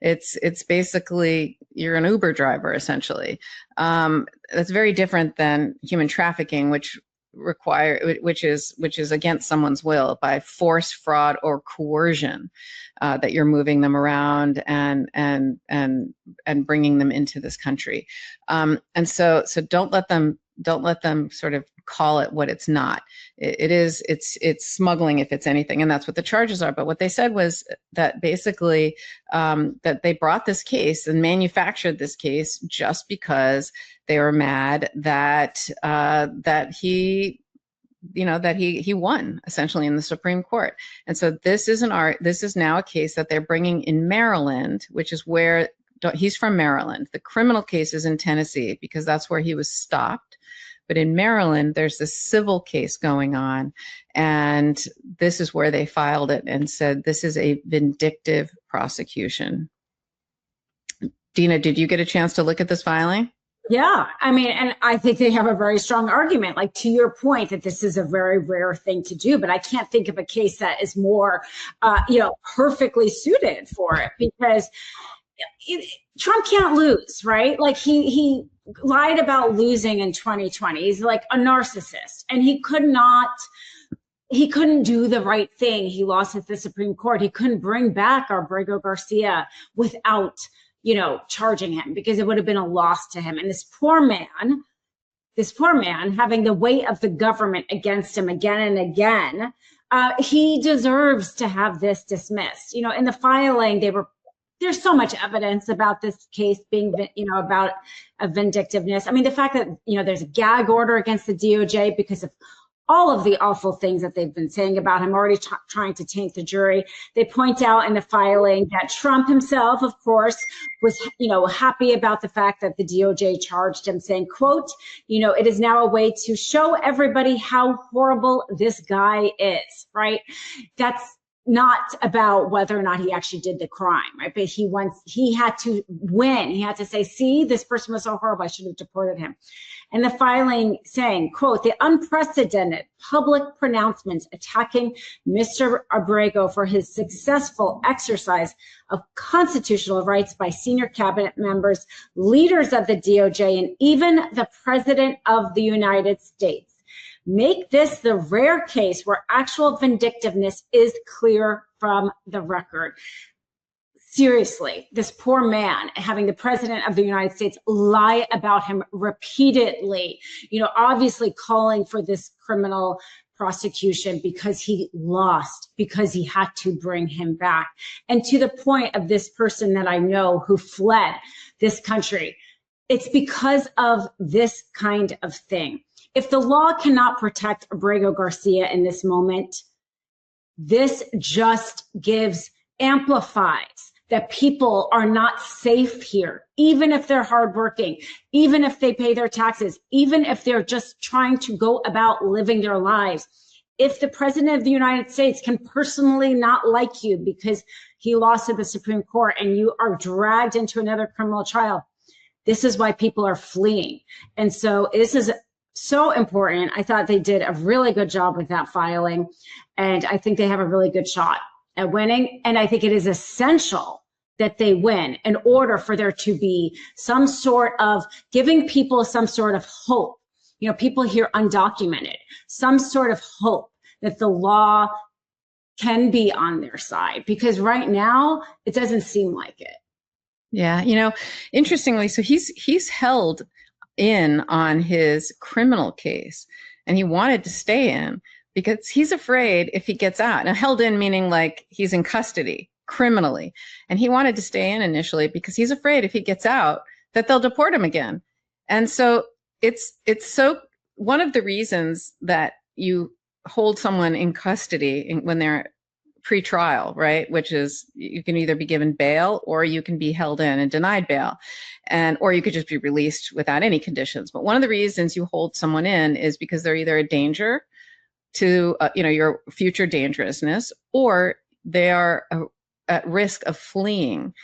It's basically, you're an Uber driver, essentially. That's very different than human trafficking, which is against someone's will by force, fraud, or coercion, that you're moving them around and bringing them into this country. And so don't let them sort of call it what it's not. It's smuggling if it's anything, and that's what the charges are. But what they said was that basically that they brought this case and manufactured this case just because they were mad that he won essentially in the Supreme Court. And so this is now a case that they're bringing in Maryland, which is where he's from. Maryland. The criminal case is in Tennessee because that's where he was stopped. But in Maryland, there's this civil case going on, and this is where they filed it and said this is a vindictive prosecution. Dina, did you get a chance to look at this filing? Yeah, I mean, and I think they have a very strong argument, like to your point, that this is a very rare thing to do, but I can't think of a case that is more, perfectly suited for it, because Trump can't lose, right? Like he lied about losing in 2020. He's like a narcissist, and he couldn't do the right thing. He lost at the Supreme Court. He couldn't bring back Abrego Garcia without, charging him, because it would have been a loss to him. And this poor man having the weight of the government against him again and again, he deserves to have this dismissed. In the filing, they were there's so much evidence about this case being, about a vindictiveness. I mean, the fact that, there's a gag order against the DOJ because of all of the awful things that they've been saying about him, already trying to taint the jury. They point out in the filing that Trump himself, of course, was, happy about the fact that the DOJ charged him, saying, quote, it is now a way to show everybody how horrible this guy is, right? That's not about whether or not he actually did the crime, right? But he had to win. He had to say, see, this person was so horrible, I should have deported him. And the filing saying, quote, the unprecedented public pronouncements attacking Mr. Abrego for his successful exercise of constitutional rights by senior cabinet members, leaders of the DOJ, and even the President of the United States make this the rare case where actual vindictiveness is clear from the record. Seriously, this poor man having the President of the United States lie about him repeatedly, obviously calling for this criminal prosecution because he lost, because he had to bring him back. And to the point of this person that I know who fled this country, it's because of this kind of thing. If the law cannot protect Abrego Garcia in this moment, this just amplifies that people are not safe here, even if they're hardworking, even if they pay their taxes, even if they're just trying to go about living their lives. If the President of the United States can personally not like you because he lost at the Supreme Court and you are dragged into another criminal trial, this is why people are fleeing. And so this is so important. I thought they did a really good job with that filing, and I think they have a really good shot at winning. And I think it is essential that they win in order for there to be some sort of giving people some sort of hope. People here undocumented, some sort of hope that the law can be on their side, because right now it doesn't seem like it. Yeah. Interestingly, so he's held in on his criminal case, and he wanted to stay in because he's afraid if he gets out. Now, held in meaning like he's in custody criminally, and he wanted to stay in initially because he's afraid if he gets out that they'll deport him again. And so it's so one of the reasons that you hold someone in custody when they're pre-trial, right? Which is you can either be given bail or you can be held in and denied bail, or you could just be released without any conditions. But one of the reasons you hold someone in is because they're either a danger to your future dangerousness, or they are at risk of fleeing.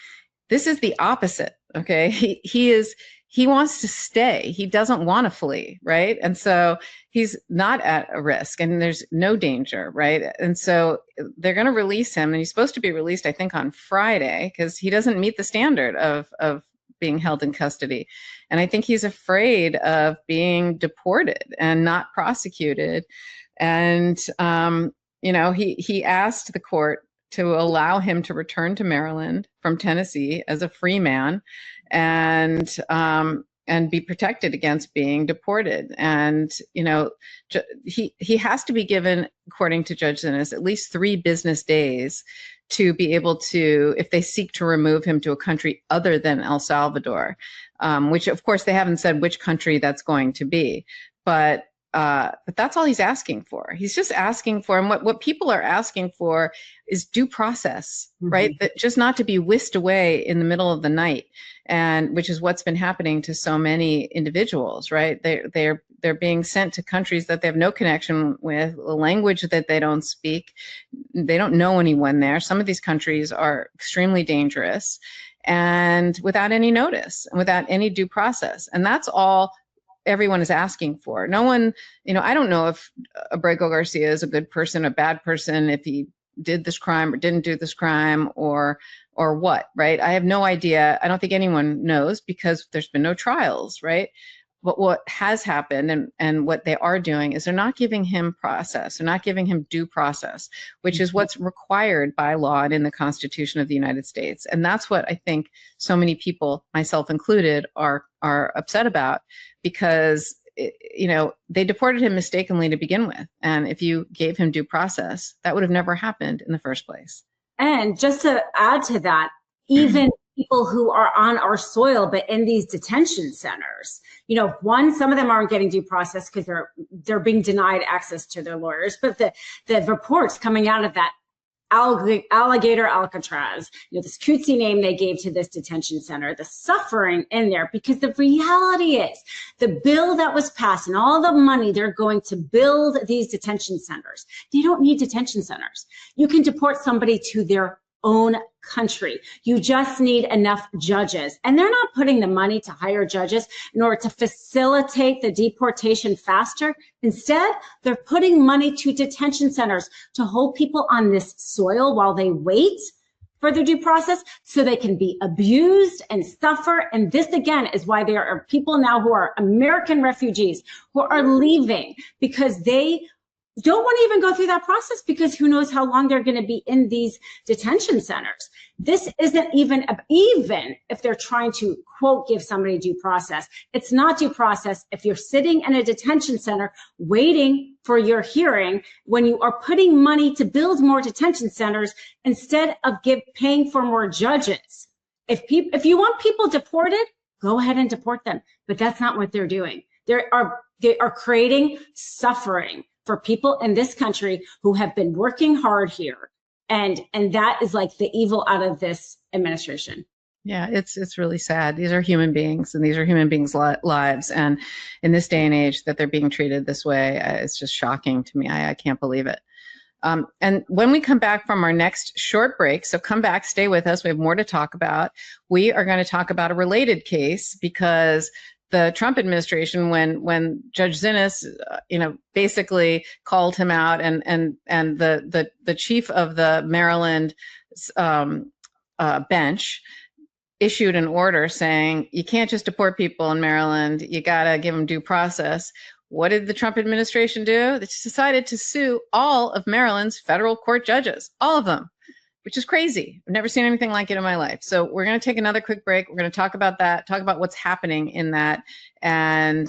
This is the opposite. Okay, he wants to stay. He doesn't want to flee, right? And so he's not at a risk and there's no danger, right? And so they're going to release him, and he's supposed to be released, I think, on Friday, because he doesn't meet the standard of being held in custody. And I think he's afraid of being deported and not prosecuted. And, he asked the court to allow him to return to Maryland from Tennessee as a free man, and be protected against being deported. And, he has to be given, according to Judge Zinnes, at least 3 business days to be able to, if they seek to remove him to a country other than El Salvador, which of course they haven't said which country that's going to be. But that's all he's asking for. He's just asking for, and what people are asking for is due process, right? That just not to be whisked away in the middle of the night, and which is what's been happening to so many individuals, right? They're being sent to countries that they have no connection with, a language that they don't speak. They don't know anyone there. Some of these countries are extremely dangerous, and without any notice and without any due process. And that's all everyone is asking for. No one, I don't know if Abrego Garcia is a good person, a bad person, if he did this crime or didn't do this crime, or what, right? I have no idea. I don't think anyone knows because there's been no trials, right? But what has happened and what they are doing is they're not giving him process. They're not giving him due process, which is what's required by law and in the Constitution of the United States. And that's what I think so many people, myself included, are upset about, because they deported him mistakenly to begin with. And if you gave him due process, that would have never happened in the first place. And just to add to that, even people who are on our soil, but in these detention centers. You know, one, some of them aren't getting due process because they're being denied access to their lawyers. But the reports coming out of that alligator Alcatraz, you know, this cutesy name they gave to this detention center, the suffering in there, because the reality is the bill that was passed and all the money they're going to build these detention centers, they don't need detention centers. You can deport somebody to their own country. You just need enough judges. And they're not putting the money to hire judges in order to facilitate the deportation faster. Instead, they're putting money to detention centers to hold people on this soil while they wait for their due process so they can be abused and suffer. And this, again, is why there are people now who are American refugees who are leaving because they don't want to even go through that process because who knows how long they're going to be in these detention centers. This isn't even if they're trying to, quote, give somebody due process. It's not due process if you're sitting in a detention center waiting for your hearing when you are putting money to build more detention centers instead of paying for more judges. If you want people deported, go ahead and deport them. But that's not what they're doing. They are creating suffering for people in this country who have been working hard here. And that is like the evil out of this administration. Yeah, it's really sad. These are human beings and these are human beings' lives. And in this day and age that they're being treated this way, it's just shocking to me. I can't believe it. And when we come back from our next short break, so come back, stay with us. We have more to talk about. We are going to talk about a related case because the Trump administration, when Judge Zinnes, basically called him out, and the chief of the Maryland bench issued an order saying you can't just deport people in Maryland, you gotta give them due process. What did the Trump administration do? They just decided to sue all of Maryland's federal court judges, all of them, which is crazy. I've never seen anything like it in my life. So we're going to take another quick break. We're going to talk about that, talk about what's happening in that, and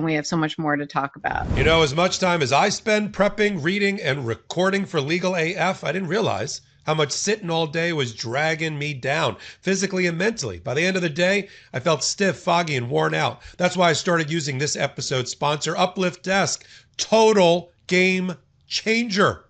we have so much more to talk about. You know, as much time as I spend prepping, reading, and recording for Legal AF, I didn't realize how much sitting all day was dragging me down, physically and mentally. By the end of the day, I felt stiff, foggy, and worn out. That's why I started using this episode's sponsor, Uplift Desk. Total game changer.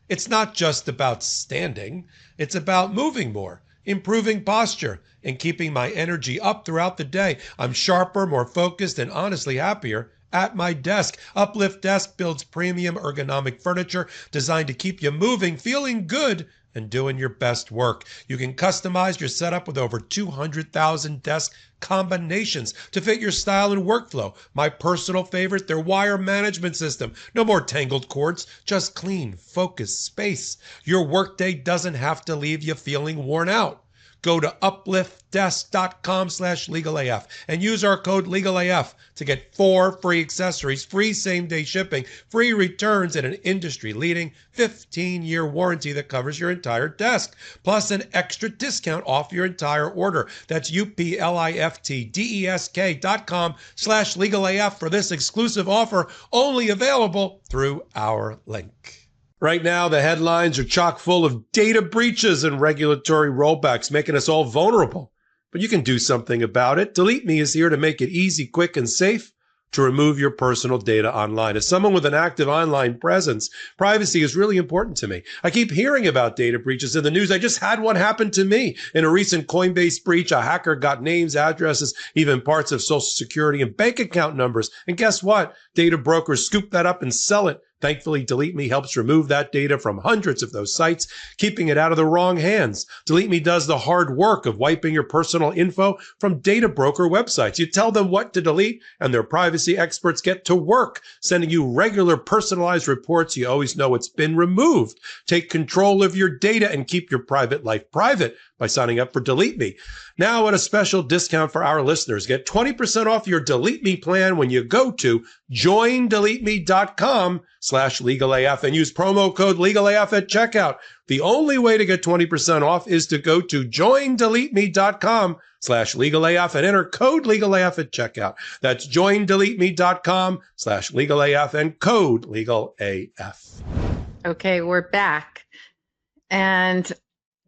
It's not just about standing. It's about moving more, improving posture, and keeping my energy up throughout the day. I'm sharper, more focused, and honestly happier at my desk. Uplift Desk builds premium ergonomic furniture designed to keep you moving, feeling good, and doing your best work. You can customize your setup with over 200,000 desk combinations to fit your style and workflow. My personal favorite, their wire management system. No more tangled cords, just clean, focused space. Your workday doesn't have to leave you feeling worn out. Go to upliftdesk.com/legalaf and use our code LegalAF to get 4 free accessories, free same-day shipping, free returns, and an industry-leading 15-year warranty that covers your entire desk, plus an extra discount off your entire order. That's upliftdesk.com/legalaf for this exclusive offer, only available through our link. Right now, the headlines are chock full of data breaches and regulatory rollbacks, making us all vulnerable. But you can do something about it. Delete Me is here to make it easy, quick, and safe to remove your personal data online. As someone with an active online presence, privacy is really important to me. I keep hearing about data breaches in the news. I just had one happen to me. In a recent Coinbase breach, a hacker got names, addresses, even parts of Social Security and bank account numbers. And guess what? Data brokers scoop that up and sell it. Thankfully, Delete Me helps remove that data from hundreds of those sites, keeping it out of the wrong hands. Delete Me does the hard work of wiping your personal info from data broker websites. You tell them what to delete, and their privacy experts get to work, sending you regular personalized reports. You always know it's been removed. Take control of your data and keep your private life private by signing up for Delete Me. Now at a special discount for our listeners, get 20% off your Delete Me plan when you go to joindeleteme.com/legalaf and use promo code legalaf at checkout. The only way to get 20% off is to go to joindeleteme.com/legalaf and enter code legalaf at checkout. That's joindeleteme.com/legalaf and code legalaf. Okay, we're back. And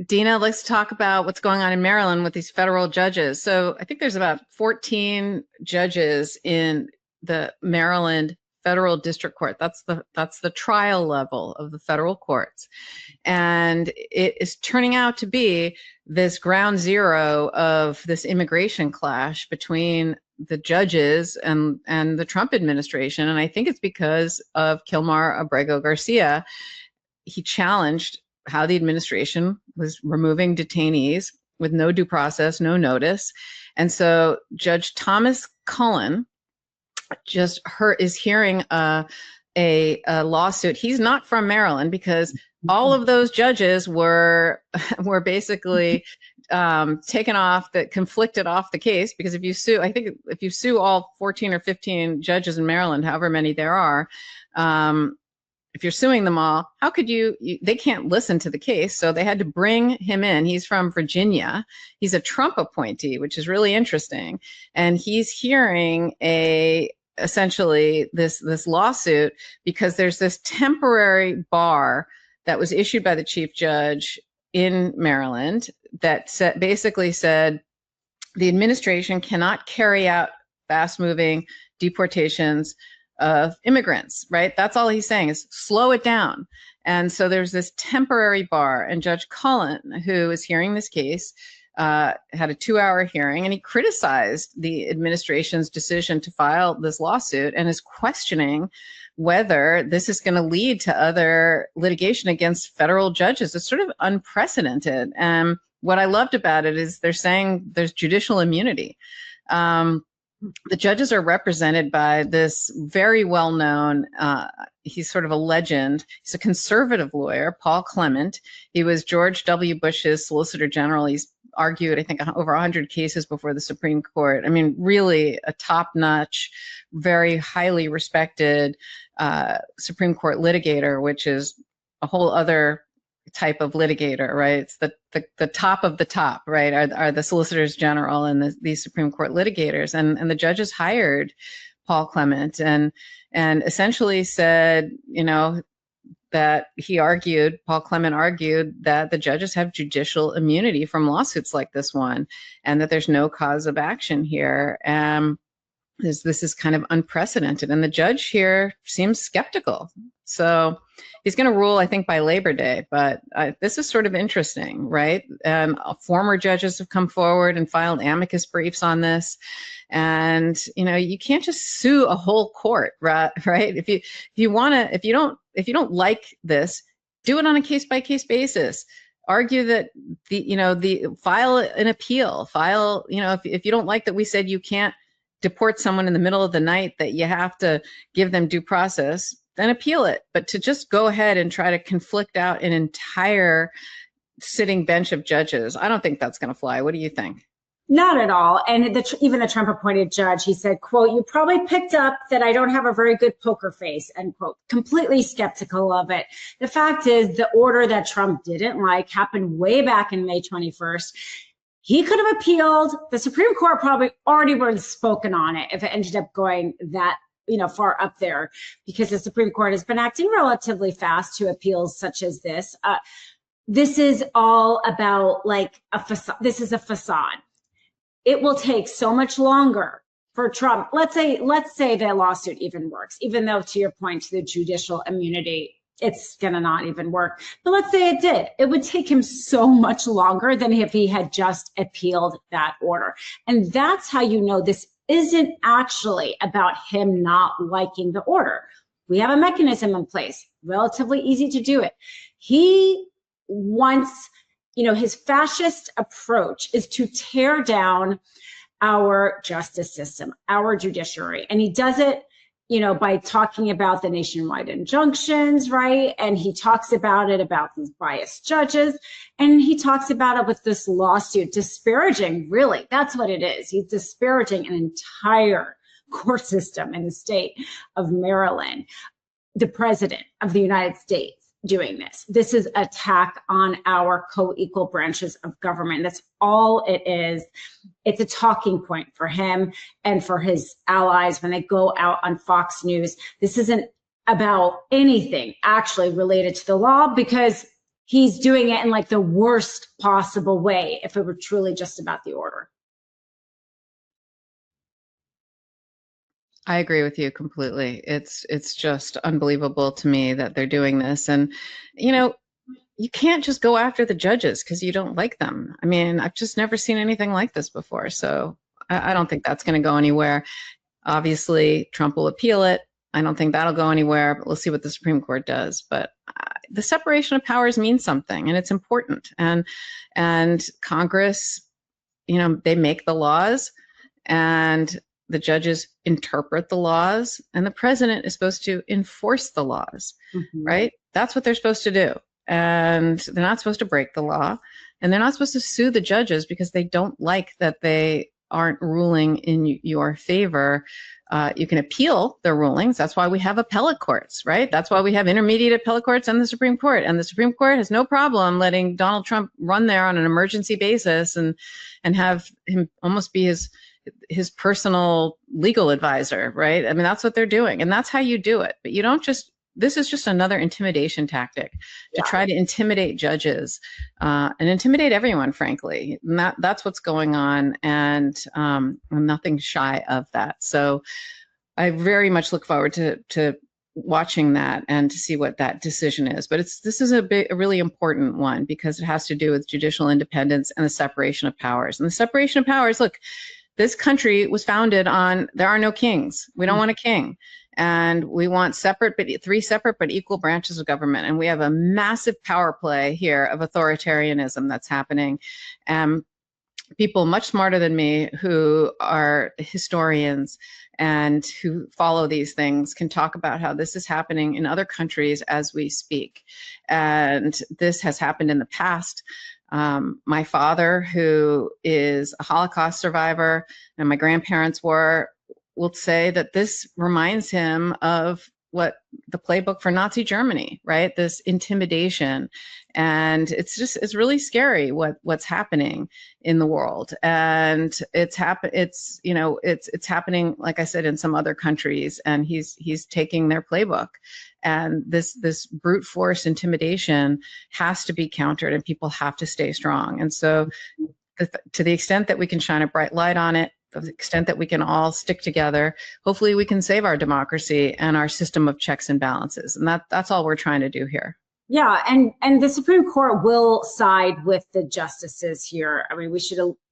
Dina, let's talk about what's going on in Maryland with these federal judges. So I think there's about 14 judges in the Maryland Federal District Court. That's the trial level of the federal courts. And it is turning out to be this ground zero of this immigration clash between the judges and the Trump administration. And I think it's because of Kilmar Abrego Garcia. He challenged how the administration was removing detainees with no due process, no notice. And so Judge Thomas Cullen is hearing a lawsuit. He's not from Maryland because all of those judges were basically conflicted off the case, because if you sue all 14 or 15 judges in Maryland, however many there are, if you're suing them all, how could they can't listen to the case. So they had to bring him in. He's from Virginia. He's a Trump appointee, which is really interesting. And he's hearing essentially this lawsuit because there's this temporary bar that was issued by the chief judge in Maryland that basically said the administration cannot carry out fast-moving deportations of immigrants, right? That's all he's saying is slow it down. And so there's this temporary bar, and Judge Cullen, who is hearing this case, had a 2-hour hearing, and he criticized the administration's decision to file this lawsuit and is questioning whether this is going to lead to other litigation against federal judges. It's sort of unprecedented. And what I loved about it is they're saying there's judicial immunity. The judges are represented by this very well-known, he's sort of a legend. He's a conservative lawyer, Paul Clement. He was George W. Bush's Solicitor General. He's argued, I think, over 100 cases before the Supreme Court. I mean, really a top-notch, very highly respected Supreme Court litigator, which is a whole other type of litigator, right? It's the top of the top, right? Are the solicitors general and these Supreme Court litigators, and the judges hired Paul Clement and essentially said, that Paul Clement argued that the judges have judicial immunity from lawsuits like this one, and that there's no cause of action here. This is kind of unprecedented, and the judge here seems skeptical. So he's going to rule, I think, by Labor Day. But this is sort of interesting, right? Former judges have come forward and filed amicus briefs on this, and you can't just sue a whole court, right? If you don't like this, do it on a case by case basis. Argue that file an appeal. If you don't like that we said you can't deport someone in the middle of the night, that you have to give them due process, then appeal it. But to just go ahead and try to conflict out an entire sitting bench of judges, I don't think that's going to fly. What do you think? Not at all. And even the Trump appointed judge, he said, quote, "You probably picked up that I don't have a very good poker face," end quote. Completely skeptical of it. The fact is, the order that Trump didn't like happened way back in May 21st. He could have appealed. The Supreme Court probably already would have spoken on it if it ended up going that far up there, because the Supreme Court has been acting relatively fast to appeals such as this. This is all about like a facade. This is a facade. It will take so much longer for Trump. Let's say the lawsuit even works, even though, to your point, to the judicial immunity, it's gonna not even work. But let's say it did. It would take him so much longer than if he had just appealed that order. And that's how you know this isn't actually about him not liking the order. We have a mechanism in place, relatively easy to do it. He wants, his fascist approach is to tear down our justice system, our judiciary. And he does it, by talking about the nationwide injunctions, right? And he talks about these biased judges. And he talks about it with this lawsuit, disparaging, really, that's what it is. He's disparaging an entire court system in the state of Maryland, the president of the United States doing this. This is an attack on our co-equal branches of government. That's all it is. It's a talking point for him and for his allies when they go out on Fox News. This isn't about anything actually related to the law, because he's doing it in like the worst possible way if it were truly just about the order. I agree with you completely. It's just unbelievable to me that they're doing this. And, you know, you can't just go after the judges because you don't like them. I mean, I've just never seen anything like this before. So I don't think that's going to go anywhere. Obviously, Trump will appeal it. I don't think that'll go anywhere, but we'll see what the Supreme Court does. But the separation of powers means something, and it's important. And Congress, you know, they make the laws, and the judges interpret the laws, and the president is supposed to enforce the laws, right? That's what they're supposed to do. And they're not supposed to break the law, and they're not supposed to sue the judges because they don't like that they aren't ruling in your favor. You can appeal their rulings. That's why we have appellate courts, right? That's why we have intermediate appellate courts and the Supreme Court. And the Supreme Court has no problem letting Donald Trump run there on an emergency basis and have him almost be his personal legal advisor, right? I mean, that's what they're doing, and that's how you do it. But you don't just, this is just another intimidation tactic to try to intimidate judges and intimidate everyone, frankly. And that's what's going on, and I'm nothing shy of that. So I very much look forward to watching that and to see what that decision is. But this is a really important one because it has to do with judicial independence and the separation of powers. And the separation of powers, look, this country was founded on there are no kings. We don't want a king. And we want three separate but equal branches of government. And we have a massive power play here of authoritarianism that's happening. People much smarter than me who are historians and who follow these things can talk about how this is happening in other countries as we speak. And this has happened in the past. My father, who is a Holocaust survivor, and my grandparents will say that this reminds him of what the playbook for Nazi Germany, right? This intimidation. And it's really scary what's happening in the world. And it's happening, like I said, in some other countries, and he's taking their playbook. And this brute force intimidation has to be countered, and people have to stay strong. And so to the extent that we can shine a bright light on it, to the extent that we can all stick together, hopefully we can save our democracy and our system of checks and balances. And that's all we're trying to do here. Yeah, and the Supreme Court will side with the justices here. I mean,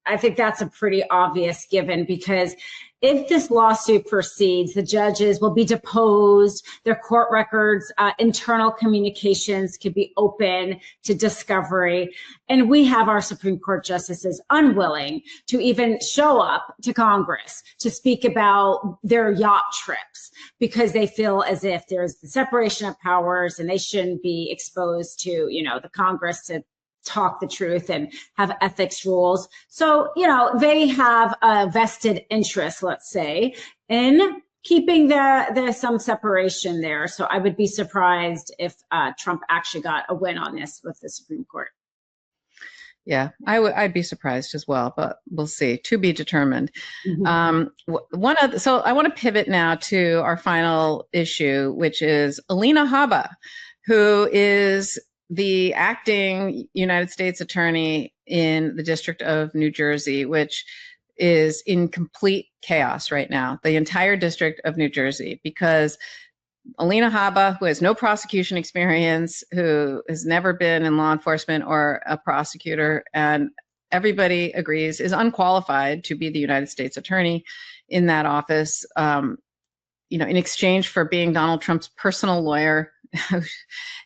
I think that's a pretty obvious given, because if this lawsuit proceeds, the judges will be deposed, their court records, internal communications could be open to discovery. And we have our Supreme Court justices unwilling to even show up to Congress to speak about their yacht trips, because they feel as if there's the separation of powers and they shouldn't be exposed to, the Congress to talk the truth and have ethics rules. So, they have a vested interest, let's say, in keeping some separation there. So I would be surprised if Trump actually got a win on this with the Supreme Court. Yeah, I'd be surprised as well, but we'll see. To be determined. Mm-hmm. So I want to pivot now to our final issue, which is Alina Habba, who is the acting United States attorney in the District of New Jersey, which is in complete chaos right now, the entire District of New Jersey, because Alina Habba, who has no prosecution experience, who has never been in law enforcement or a prosecutor, and everybody agrees is unqualified to be the United States attorney in that office, in exchange for being Donald Trump's personal lawyer,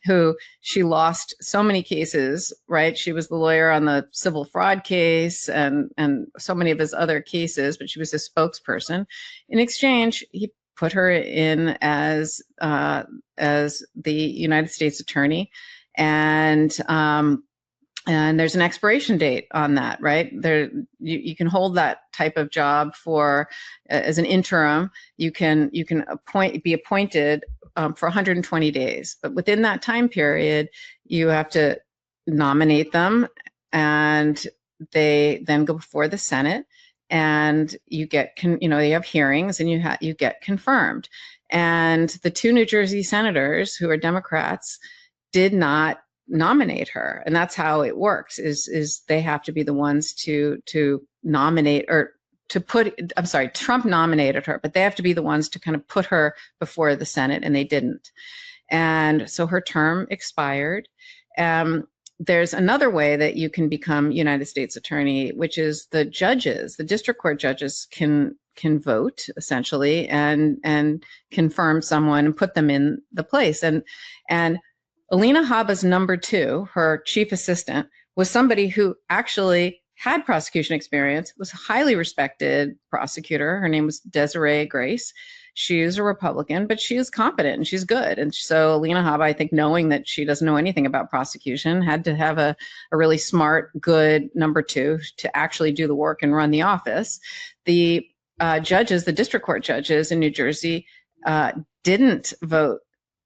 who she lost so many cases, right? She was the lawyer on the civil fraud case and so many of his other cases, but she was his spokesperson. In exchange, he put her in as the United States attorney, and there's an expiration date on that, right? You can hold that type of job for as an interim. You can be appointed for 120 days, but within that time period, you have to nominate them, and they then go before the Senate, and you get they have hearings, and you get confirmed. And the two New Jersey senators, who are Democrats, did not nominate her, and that's how it works. Is they have to be the ones to nominate, or to put. I'm sorry, Trump nominated her, but they have to be the ones to kind of put her before the Senate, and they didn't. And so her term expired. There's another way that you can become United States Attorney, which is the judges, the district court judges can vote essentially and confirm someone and put them in the place. And Alina Habba's number two, her chief assistant, was somebody who actually had prosecution experience, was a highly respected prosecutor. Her name was Desiree Grace. She is a Republican, but she is competent and she's good. And so Alina Habba, I think, knowing that she doesn't know anything about prosecution, had to have a really smart, good number two to actually do the work and run the office. The judges, the district court judges in New Jersey, didn't vote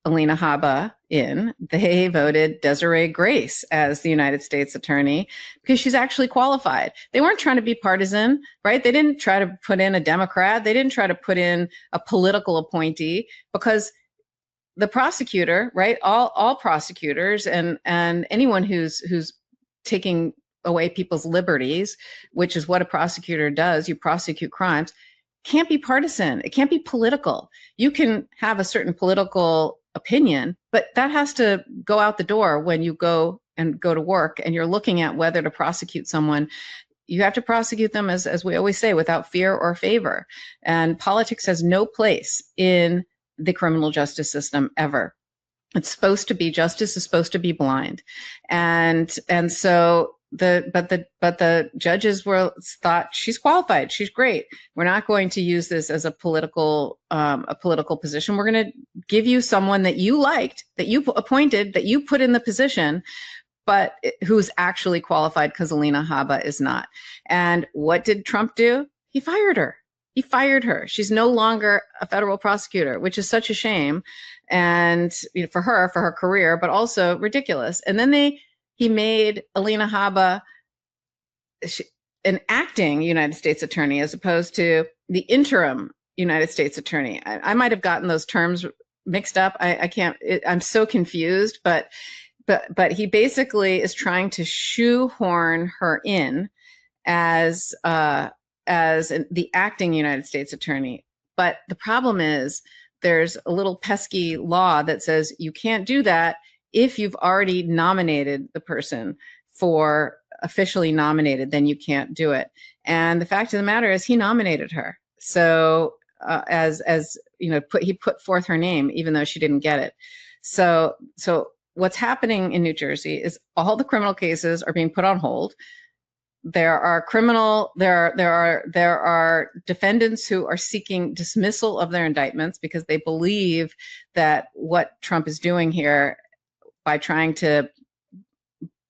Alina Habba in. They voted Desiree Grace as the United States Attorney because she's actually qualified. They weren't trying to be partisan, right? They didn't try to put in a Democrat. They didn't try to put in a political appointee, because the prosecutor, right? All prosecutors and anyone who's taking away people's liberties, which is what a prosecutor does, you prosecute crimes, can't be partisan. It can't be political. You can have a certain political opinion, but that has to go out the door when you go to work and you're looking at whether to prosecute someone. You have to prosecute them, as we always say, without fear or favor. And politics has no place in the criminal justice system ever. It's supposed to be, justice is supposed to be blind. And so the judges thought she's qualified, she's great. We're not going to use this as a political position. We're going to give you someone that you liked, that you appointed, that you put in the position, but who's actually qualified, because Alina Habba is not. And what did Trump do? He fired her. He fired her. She's no longer a federal prosecutor, which is such a shame, and for her career, but also ridiculous. And then he made Alina Habba an acting United States Attorney as opposed to the interim United States Attorney. I might have gotten those terms mixed up. I can't. I'm so confused. But he basically is trying to shoehorn her in as the acting United States Attorney. But the problem is there's a little pesky law that says you can't do that if you've already nominated the person for officially nominated, then you can't do it. And the fact of the matter is he nominated her. So as you know, he put forth her name, even though she didn't get it. So what's happening in New Jersey is all the criminal cases are being put on hold. There are defendants who are seeking dismissal of their indictments because they believe that what Trump is doing here, by trying to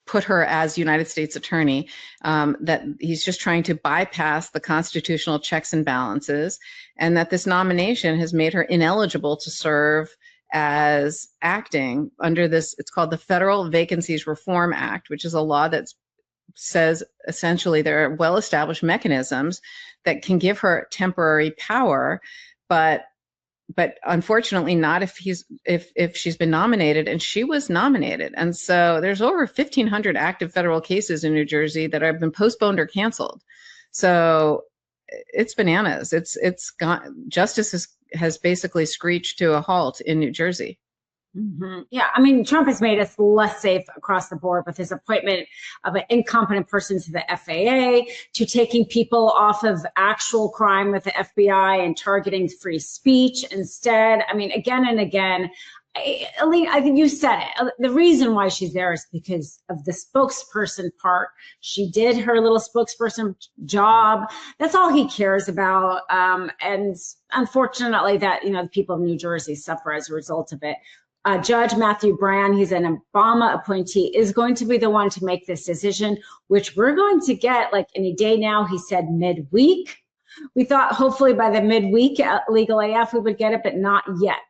put her as United States Attorney, that he's just trying to bypass the constitutional checks and balances, and that this nomination has made her ineligible to serve as acting under this, it's called the Federal Vacancies Reform Act, which is a law that says essentially there are well-established mechanisms that can give her temporary power, but unfortunately not if she's been nominated, and she was nominated. And so there's over 1,500 active federal cases in New Jersey that have been postponed or canceled. So it's bananas. It's gone. Justice has basically screeched to a halt in New Jersey. Mm-hmm. Yeah, I mean, Trump has made us less safe across the board with his appointment of an incompetent person to the FAA, to taking people off of actual crime with the FBI and targeting free speech instead. I mean, again and again. Alina, I think you said it. The reason why she's there is because of the spokesperson part. She did her little spokesperson job. That's all he cares about. And unfortunately, that, the people of New Jersey suffer as a result of it. Judge Matthew Brand, he's an Obama appointee, is going to be the one to make this decision, which we're going to get like any day now. He said midweek. We thought hopefully by the midweek at Legal AF we would get it, but not yet.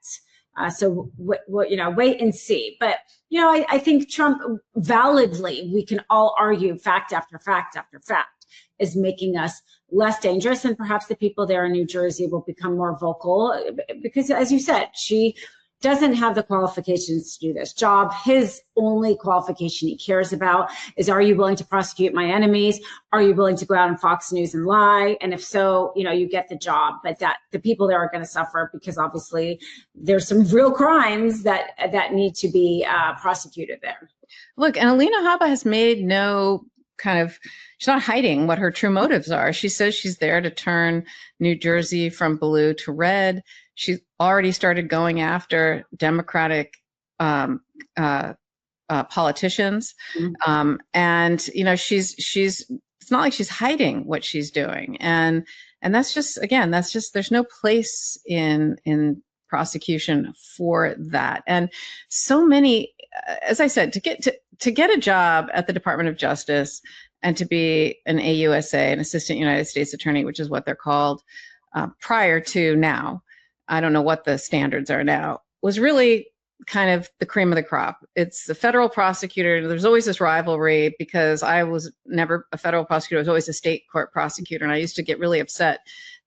So wait and see. But I think Trump validly, we can all argue fact after fact after fact, is making us less dangerous, and perhaps the people there in New Jersey will become more vocal because, as you said, doesn't have the qualifications to do this job. His only qualification he cares about is, are you willing to prosecute my enemies? Are you willing to go out on Fox News and lie? And if so, you get the job. But that the people there are going to suffer, because obviously there's some real crimes that need to be prosecuted there. Look, and Alina Habba has made no she's not hiding what her true motives are. She says she's there to turn New Jersey from blue to red. She's already started going after Democratic politicians. Mm-hmm. And, she's it's not like she's hiding what she's doing. And that's just, again, there's no place in prosecution for that. And so many, as I said, to get a job at the Department of Justice and to be an AUSA, an Assistant United States Attorney, which is what they're called, prior to now, I don't know what the standards are now, was really kind of the cream of the crop. It's the federal prosecutor. There's always this rivalry, because I was never a federal prosecutor. I was always a state court prosecutor. And I used to get really upset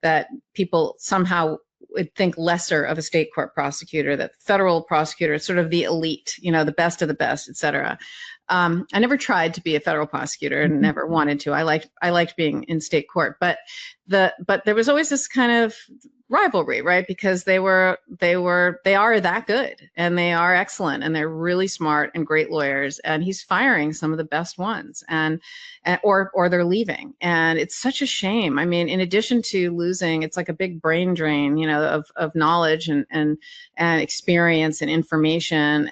that people somehow would think lesser of a state court prosecutor, that federal prosecutor is sort of the elite, the best of the best, et cetera. I never tried to be a federal prosecutor and never wanted to. I liked being in state court, but there was always this kind of rivalry, right? Because they are that good, and they are excellent, and they're really smart and great lawyers. And he's firing some of the best ones, or they're leaving. And it's such a shame. I mean, in addition to losing, it's like a big brain drain, of knowledge and experience and information,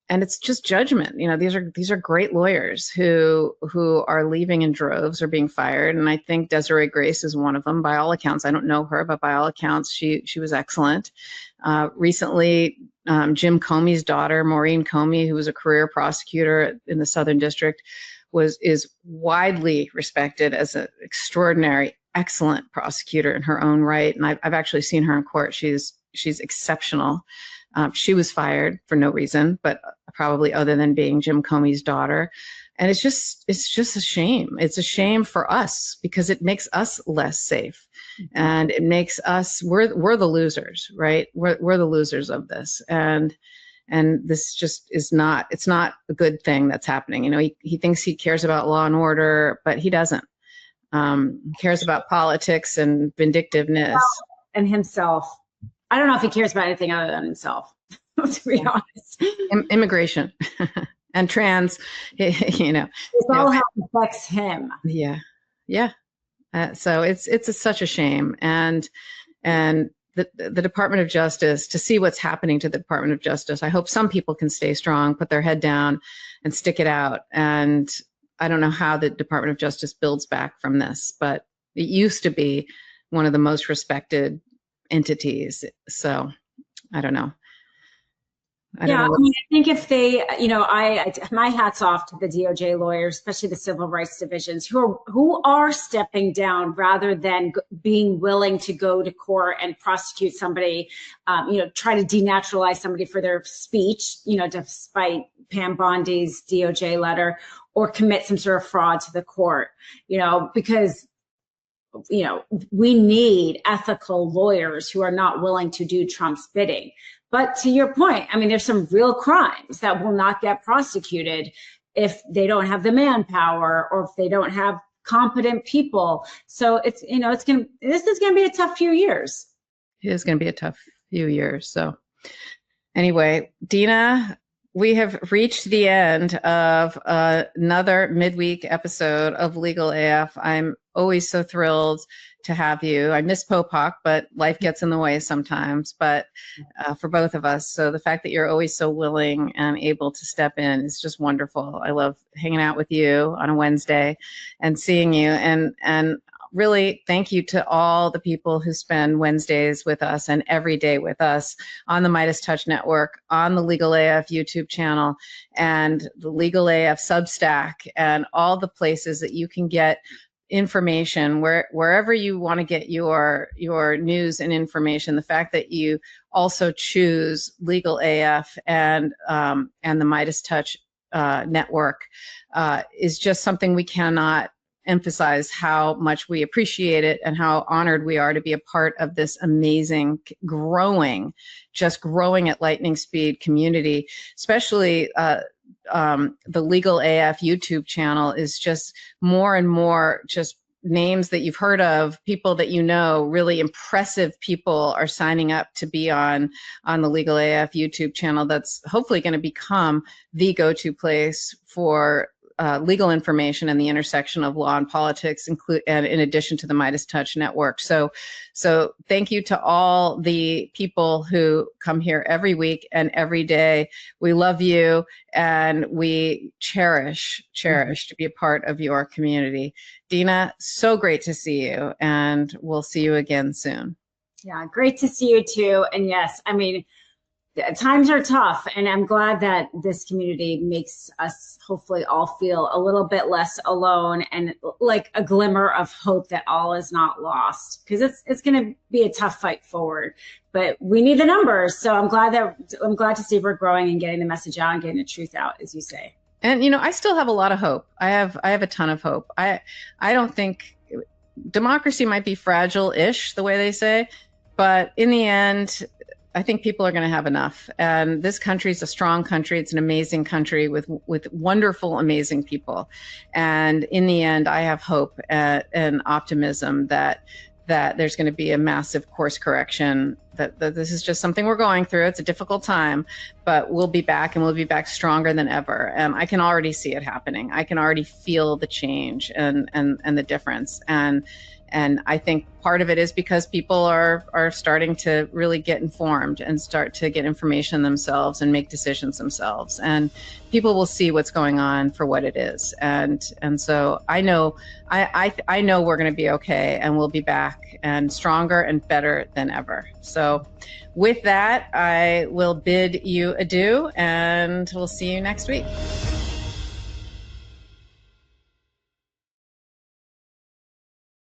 and it's just judgment. These are great lawyers who are leaving in droves or being fired. And I think Desiree Grace is one of them. By all accounts, I don't know her, but by all accounts, she was excellent. Recently, Jim Comey's daughter, Maureen Comey, who was a career prosecutor in the Southern District, is widely respected as an extraordinary, excellent prosecutor in her own right. And I've actually seen her in court. She's exceptional. She was fired for no reason, but probably other than being Jim Comey's daughter. And it's just a shame. It's a shame for us, because it makes us less safe, and it makes us, we're the losers, right? We're the losers of this. And this just it's not a good thing that's happening. He thinks he cares about law and order, but he doesn't. He cares about politics and vindictiveness. And himself. I don't know if he cares about anything other than himself, to be honest. Immigration and trans, It's all how it affects him. Yeah. Yeah. So it's such a shame. And the Department of Justice, to see what's happening to the Department of Justice, I hope some people can stay strong, put their head down and stick it out. And I don't know how the Department of Justice builds back from this, but it used to be one of the most respected entities. So I don't know. I think if they, my hat's off to the DOJ lawyers, especially the civil rights divisions, who are stepping down rather than being willing to go to court and prosecute somebody, try to denaturalize somebody for their speech, despite Pam Bondi's DOJ letter, or commit some sort of fraud to the court, because we need ethical lawyers who are not willing to do Trump's bidding. But to your point, I mean, there's some real crimes that will not get prosecuted if they don't have the manpower or if they don't have competent people. So this is going to be a tough few years. It is going to be a tough few years. So anyway, Dina, we have reached the end of another midweek episode of Legal AF. I'm always so thrilled to have you. I miss Popok, but life gets in the way sometimes, but for both of us. So the fact that you're always so willing and able to step in is just wonderful. I love hanging out with you on a Wednesday and seeing you. And really, thank you to all the people who spend Wednesdays with us and every day with us on the Midas Touch Network, on the Legal AF YouTube channel, and the Legal AF Substack, and all the places that you can get information wherever you want to get your news and information. The fact that you also choose Legal AF and the Midas Touch network is just something we cannot emphasize how much we appreciate it and how honored we are to be a part of this amazing, just growing at lightning speed community. Especially the Legal AF YouTube channel is just more and more just names that you've heard of, people that you know, really impressive people are signing up to be on the Legal AF YouTube channel. That's hopefully going to become the go-to place for legal information and the intersection of law and politics, and in addition to the Midas Touch Network. So thank you to all the people who come here every week and every day. We love you, and we cherish to be a part of your community. Dina, so great to see you, and we'll see you again soon. Yeah, great to see you too. And yes, I mean, times are tough, and I'm glad that this community makes us hopefully all feel a little bit less alone and like a glimmer of hope that all is not lost, because it's going to be a tough fight forward, but we need the numbers. So I'm glad to see we're growing and getting the message out and getting the truth out, as you say. And I still have a lot of hope. I have a ton of hope. I don't think democracy might be fragile-ish, the way they say, but in the end, I think people are going to have enough. And this country is a strong country. It's an amazing country with wonderful, amazing people. And in the end, I have hope and optimism that there's going to be a massive course correction, that this is just something we're going through. It's a difficult time, but we'll be back, and we'll be back stronger than ever. And I can already see it happening. I can already feel the change and the difference. And I think part of it is because people are starting to really get informed and start to get information themselves and make decisions themselves. And people will see what's going on for what it is. And so I know we're going to be okay, and we'll be back and stronger and better than ever. So with that, I will bid you adieu, and we'll see you next week.